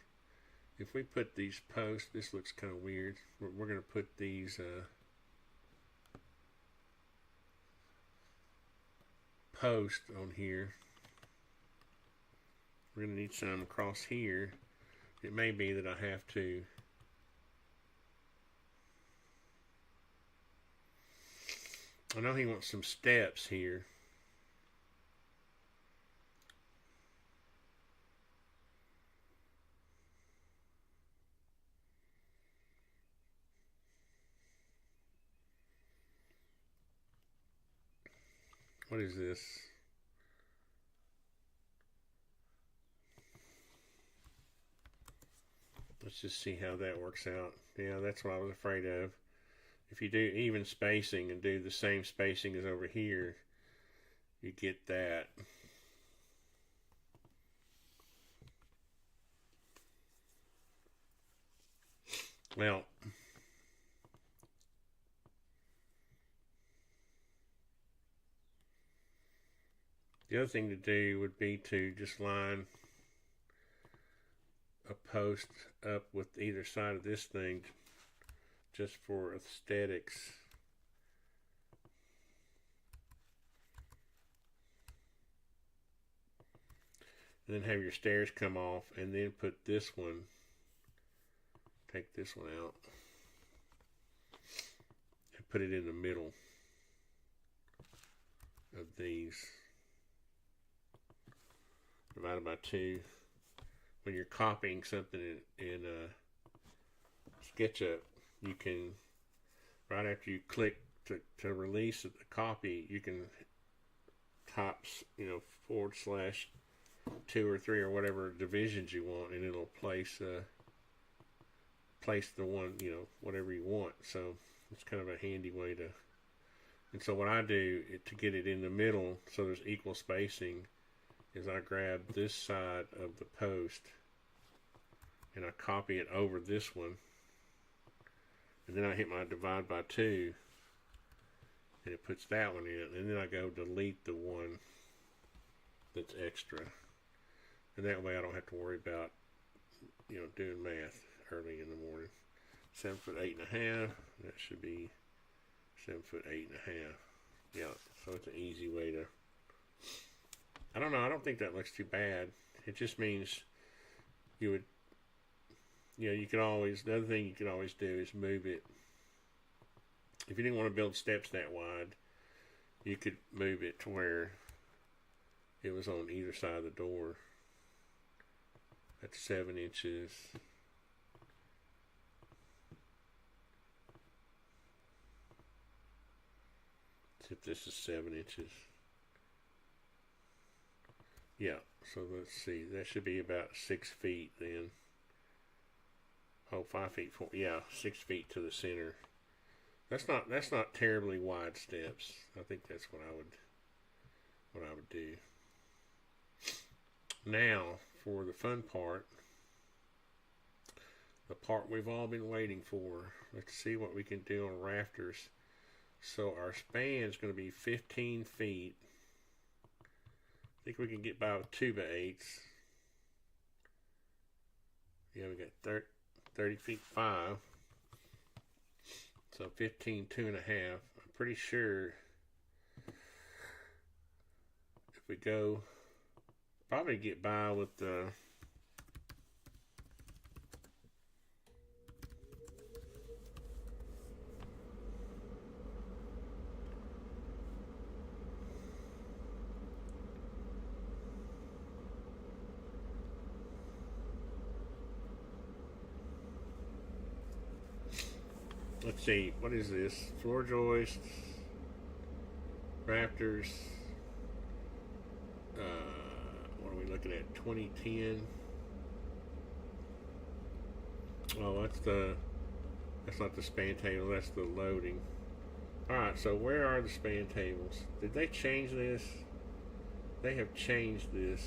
If we put these posts, this looks kind of weird. We're going to put these posts on here. We're going to need some across here. It may be that I have to I know he wants some steps here. What is this? Let's just see how that works out. Yeah, that's what I was afraid of. If you do even spacing and do the same spacing as over here, you get that. Well, the other thing to do would be to just line a post up with either side of this thing just for aesthetics. And then have your stairs come off and then put this one, take this one out and put it in the middle of these. Divided by 2. When you're copying something in SketchUp, you can, right after you click to release the copy, you can type, /2 or 3 or whatever divisions you want, and it'll place the one, whatever you want. So it's kind of a handy way to. And so what I do to get it in the middle, so there's equal spacing, is I grab this side of the post and I copy it over this one, and then I hit my divide by 2 and it puts that one in, and then I go delete the one that's extra, and that way I don't have to worry about doing math early in the morning. 7 foot 8.5, that should be 7 foot 8.5. Yeah, so it's an easy way to, I don't know, I don't think that looks too bad. It just means you would, you could always, the other thing you could always do is move it. If you didn't want to build steps that wide, you could move it to where it was on either side of the door. That's 7 inches. If this is 7 inches. Yeah, so let's see. That should be about 6 feet then. Oh, 5 feet, 4. Yeah, 6 feet to the center. That's not terribly wide steps. I think that's what I would do. Now, for the fun part, the part we've all been waiting for. Let's see what we can do on rafters. So our span is going to be 15 feet. I think we can get by with 2x8s. Yeah, we got 30 feet 5. So 15, 2.5. I'm pretty sure if we go, probably get by with the let's see, what is this? Floor joists, rafters. What are we looking at? 2010. Oh, that's not the span table. That's the loading. All right. So where are the span tables? Did they change this? They have changed this.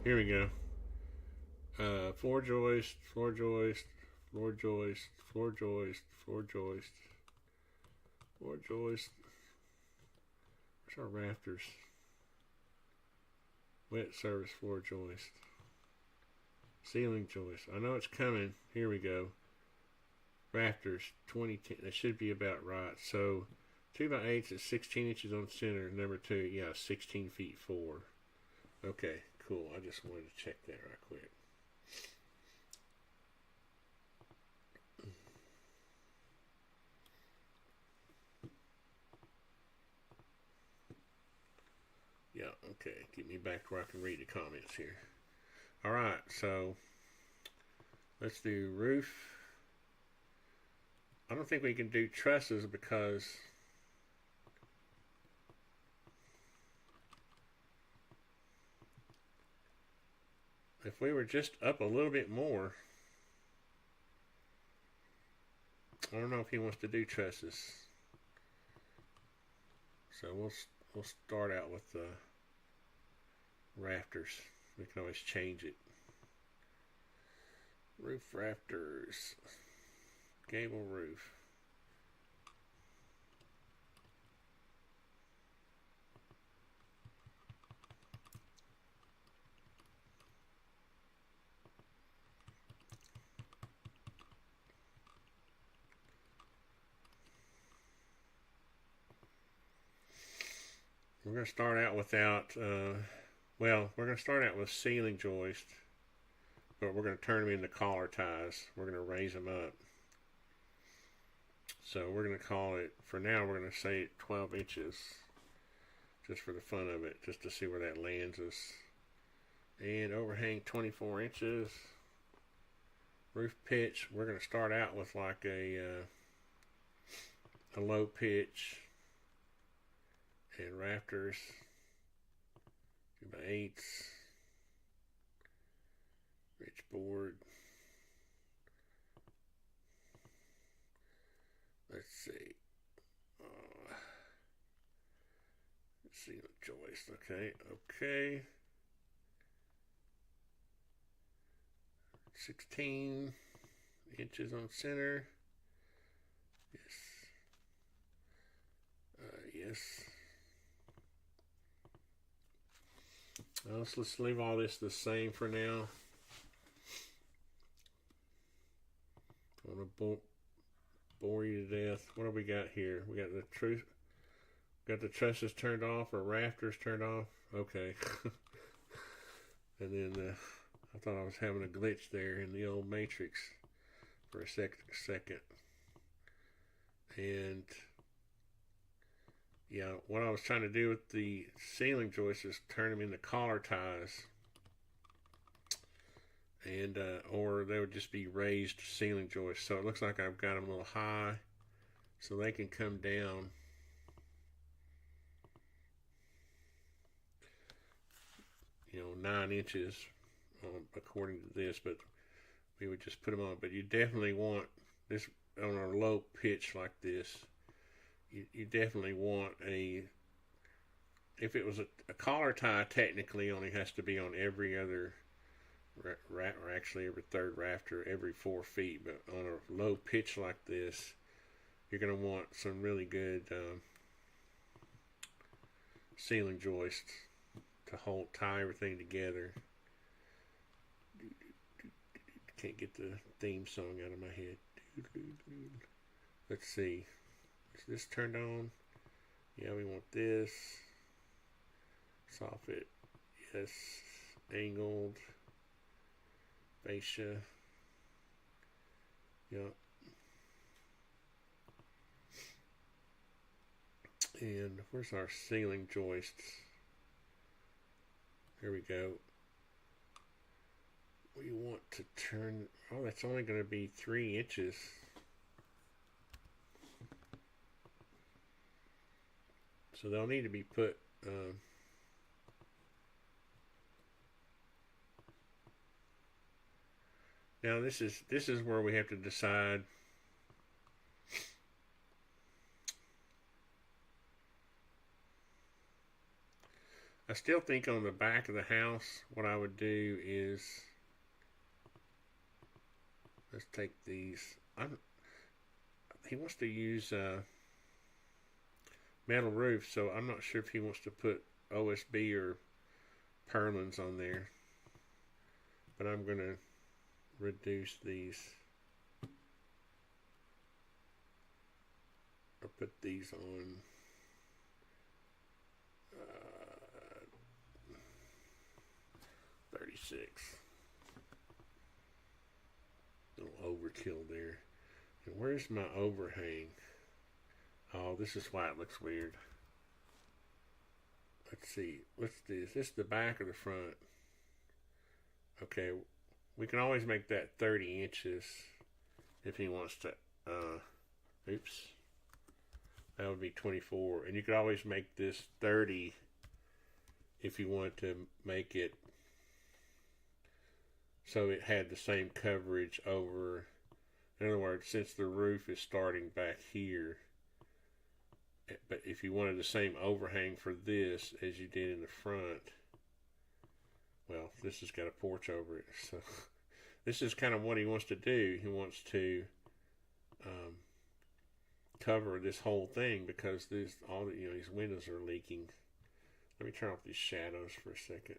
Here we go. Floor joist, floor joist, floor joist, floor joist, floor joist, floor joist. Where's our rafters? Wet service floor joist. Ceiling joist. I know it's coming. Here we go. Rafters, 2010. That should be about right. So 2x8 is 16 inches on center. Number 2, yeah, 16 feet 4. Okay, cool. I just wanted to check that right quick. Yeah, okay. Get me back to where I can read the comments here. All right, so let's do roof. I don't think we can do trusses because if we were just up a little bit more, I don't know if he wants to do trusses. So we'll start out with the rafters. We can always change it. Roof rafters. Gable roof. We're going to start out without, we're going to start out with ceiling joist, but we're going to turn them into collar ties. We're going to raise them up. So we're going to call it, for now, we're going to say 12 inches, just for the fun of it, just to see where that lands us. And overhang 24 inches. Roof pitch, we're going to start out with like a low pitch. And rafters, 2x8s, ridge board. Let's see. Ceiling joist. Okay. 16 inches on center. Yes. Yes. Let's leave all this the same for now. I want to bore you to death. What do we got here? We got the trusses turned off or rafters turned off. Okay. And then I thought I was having a glitch there in the old matrix for a second. And yeah, what I was trying to do with the ceiling joists is turn them into collar ties. And or they would just be raised ceiling joists. So it looks like I've got them a little high so they can come down. You know, 9 inches according to this, but we would just put them on. But you definitely want this on a low pitch like this. You definitely want if it was a collar tie, technically only has to be on every other or actually every third rafter every 4 feet, but on a low pitch like this, you're going to want some really good ceiling joists to tie everything together. Can't get the theme song out of my head. Let's see. Is this turned on? Yeah, we want this. Soffit. Yes. Angled. Fascia. Yep. And where's our ceiling joists? Here we go. We want to turn, oh, that's only going to be 3 inches. So they'll need to be put, now this is where we have to decide. I still think on the back of the house, what I would do is, let's take these. He wants to use metal roof, so I'm not sure if he wants to put OSB or purlins on there. But I'm going to reduce these. Or put these on 36. A little overkill there. And where's my overhang? Oh, this is why it looks weird. Let's see. Let's do this. This is the back or the front? Okay. We can always make that 30 inches if he wants to. Oops. That would be 24. And you could always make this 30 if you want to make it so it had the same coverage over. In other words, since the roof is starting back here, but if you wanted the same overhang for this as you did in the front, well, this has got a porch over it. So this is kind of what he wants to do. He wants to cover this whole thing because these windows are leaking. Let me turn off these shadows for a second.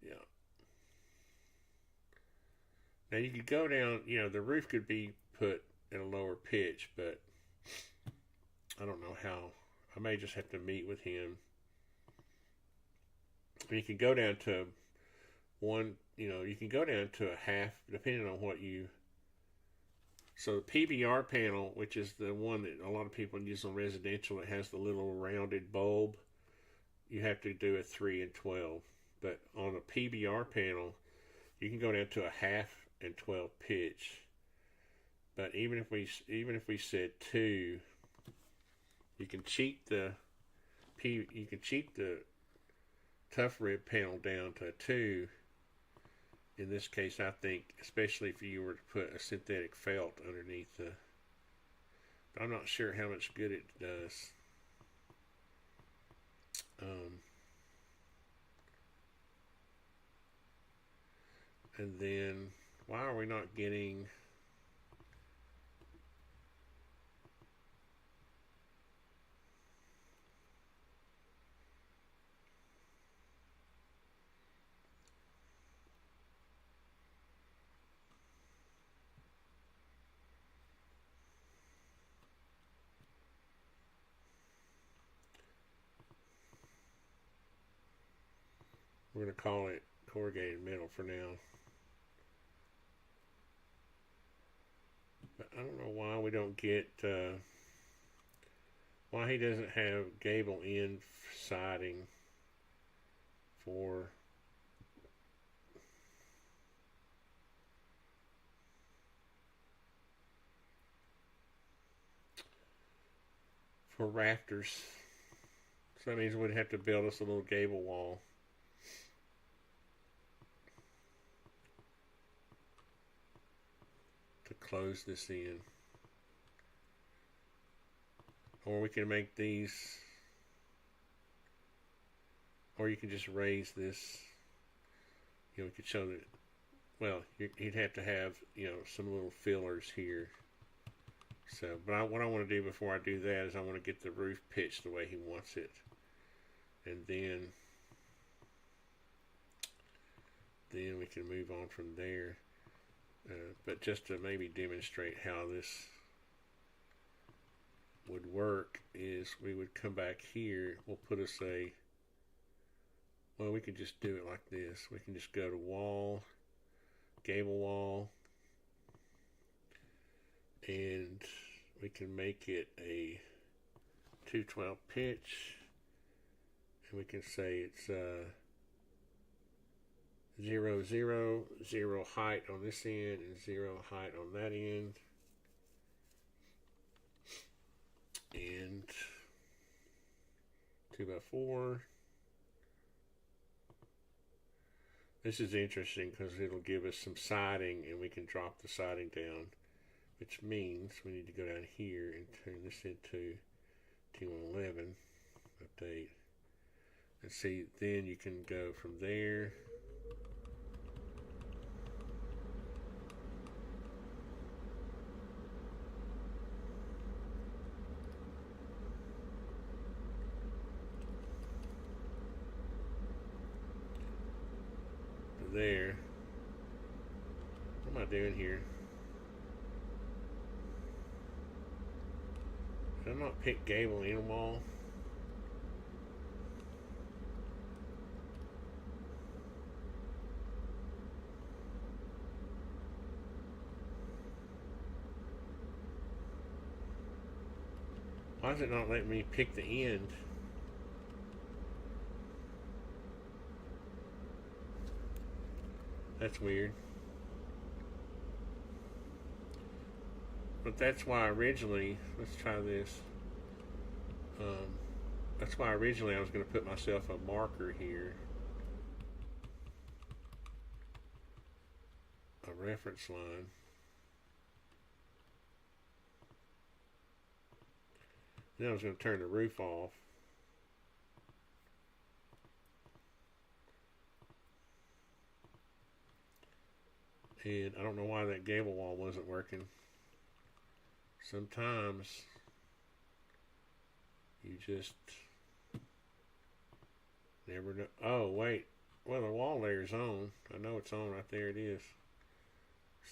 Yeah. Now you could go down, the roof could be put at a lower pitch, but I don't know how. I may just have to meet with him. You can go down to you can go down to a half, depending on what you. So the PBR panel, which is the one that a lot of people use on residential, it has the little rounded bulb. You have to do a 3 and 12. But on a PBR panel, you can go down to a half and 12 pitch. But even if we said 2, you can cheat the tough rib panel down to a 2. In this case, I think, especially if you were to put a synthetic felt underneath the, but I'm not sure how much good it does. And then, why are we not getting? We're going to call it corrugated metal for now. But I don't know why we don't get, why he doesn't have gable end siding for rafters. So that means we'd have to build us a little gable wall. To close this in. Or we can make these, or you can just raise this. You know, we could show that, well, you'd have to have, you know, some little fillers here. So, but what I want to do before I do that is I want to get the roof pitched the way he wants it. And then we can move on from there. But just to maybe demonstrate how this would work is we would come back here. We'll put us a, well, we could just do it like this. We can just go to wall, gable wall, and we can make it a 212 pitch, and we can say it's 0, 0, 0 height on this end and 0 height on that end, and 2x4. This is interesting because it'll give us some siding, and we can drop the siding down, which means we need to go down here and turn this into T111, update, and see, then you can go from there to there. What am I doing here? Did I not pick gable end wall? Why is it not letting me pick the end? That's weird. But that's why originally, let's try this. That's why originally I was going to put myself a marker here. A reference line. Then I was going to turn the roof off. And I don't know why that gable wall wasn't working. Sometimes you just never know. Oh, wait. Well, the wall layer is on. I know it's on right there. It is.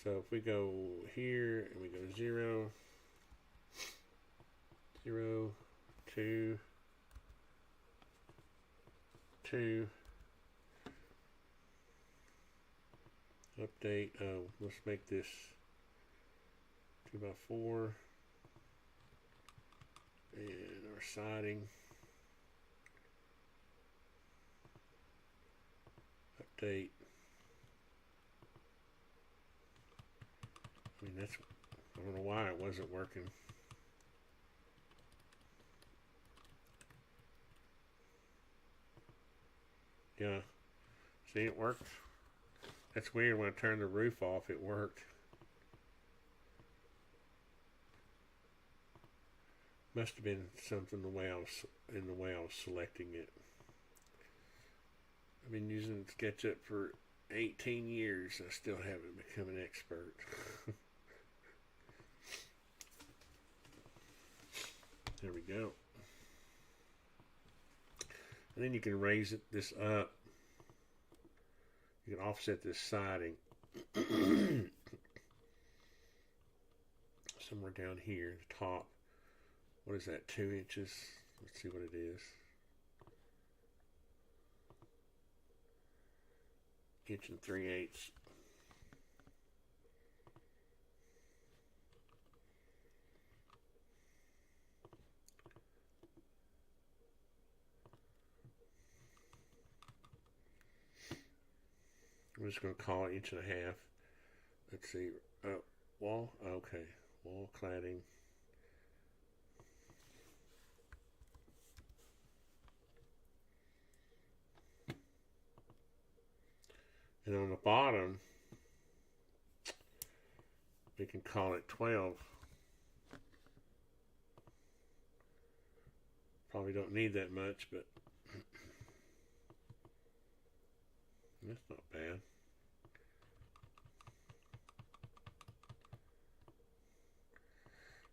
So if we go here and we go 0, 0, 2, 2, update. Oh, let's make this 2x4, and our siding, update. I mean, that's, I don't know why it wasn't working. Yeah, see, it worked. That's weird. When I turned the roof off, it worked. Must have been something the way I was selecting it. I've been using SketchUp for 18 years. I still haven't become an expert. There we go. And then you can raise this up. You can offset this siding somewhere down here, the top. What is that, 2 inches? Let's see what it is. inch and 3/8. I'm just going to call it 1.5 inches. Let's see. Wall. Okay. Wall cladding. And on the bottom, we can call it 12. Probably don't need that much, but that's not bad.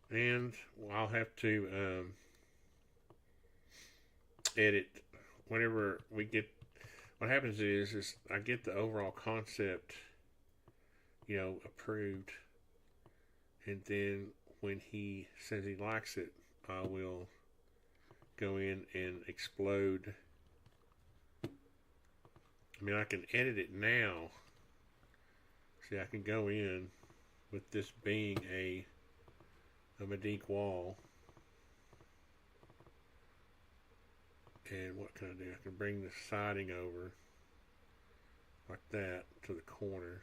And I'll have to edit whenever we get. What happens is I get the overall concept, approved, and then when he says he likes it, I will go in and explode. I mean, I can edit it now. See, I can go in with this being a Medique wall. And what can I do? I can bring the siding over like that to the corner.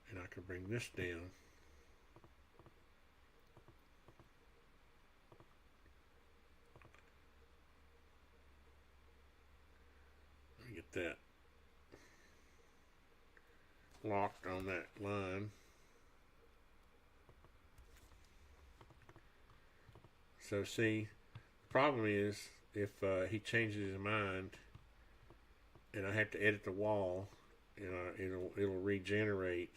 And I can bring this down. Let me get that locked on that line. So see, the problem is if he changes his mind and I have to edit the wall, it'll regenerate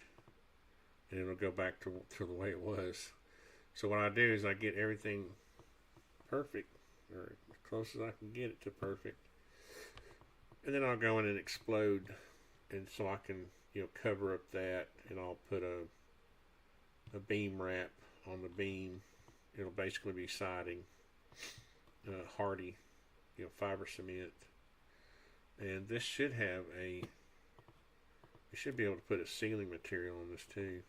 and it'll go back to the way it was. So what I do is I get everything perfect, or as close as I can get it to perfect, and then I'll go in and explode, and so I can cover up that, and I'll put a beam wrap on the beam. It'll basically be siding, hardy, fiber cement, and this should have you should be able to put a ceiling material on this too.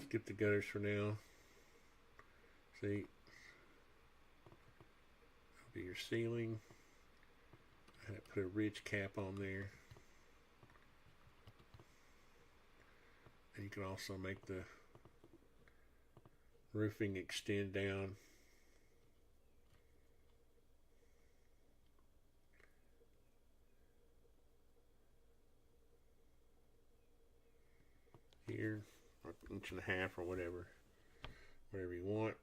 Skip the gutters for now. See, that'll be your ceiling. I had to put a ridge cap on there. And you can also make the roofing extend down. Here, or 1.5 inches or whatever you want.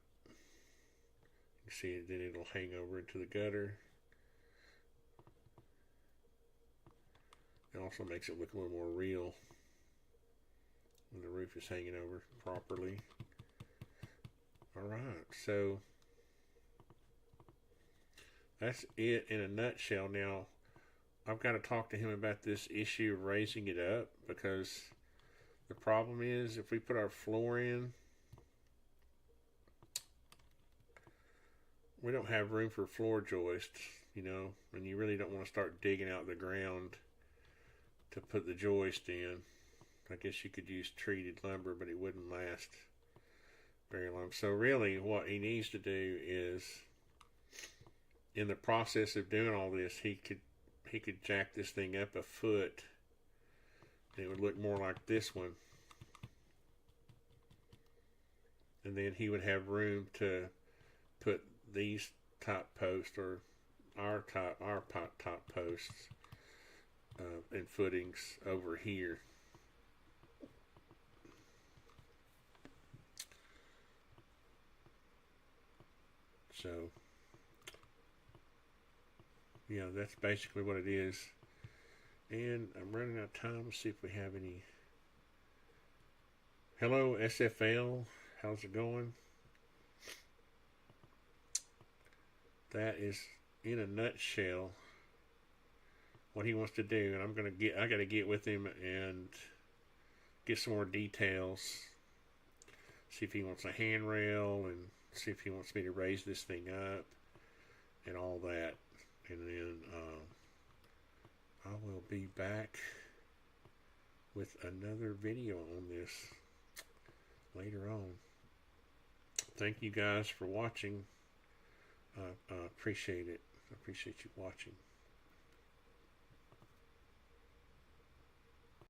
You see it, then it'll hang over into the gutter. It also makes it look a little more real when the roof is hanging over properly. Alright, so that's it in a nutshell. Now, I've got to talk to him about this issue of raising it up, because the problem is if we put our floor in, we don't have room for floor joists, and you really don't want to start digging out the ground to put the joist in. I guess you could use treated lumber, but it wouldn't last very long. So really what he needs to do is, in the process of doing all this, he could jack this thing up a foot, and it would look more like this one. And then he would have room to put these top posts, or our top posts and footings over here. So yeah, that's basically what it is. And I'm running out of time. Let's see if we have any. Hello, SFL. How's it going? that is in a nutshell what he wants to do, and I gotta get with him and get some more details. See if he wants a handrail, and see if he wants me to raise this thing up and all that. And then I will be back with another video on this later on. Thank you guys for watching. I appreciate it. I appreciate you watching.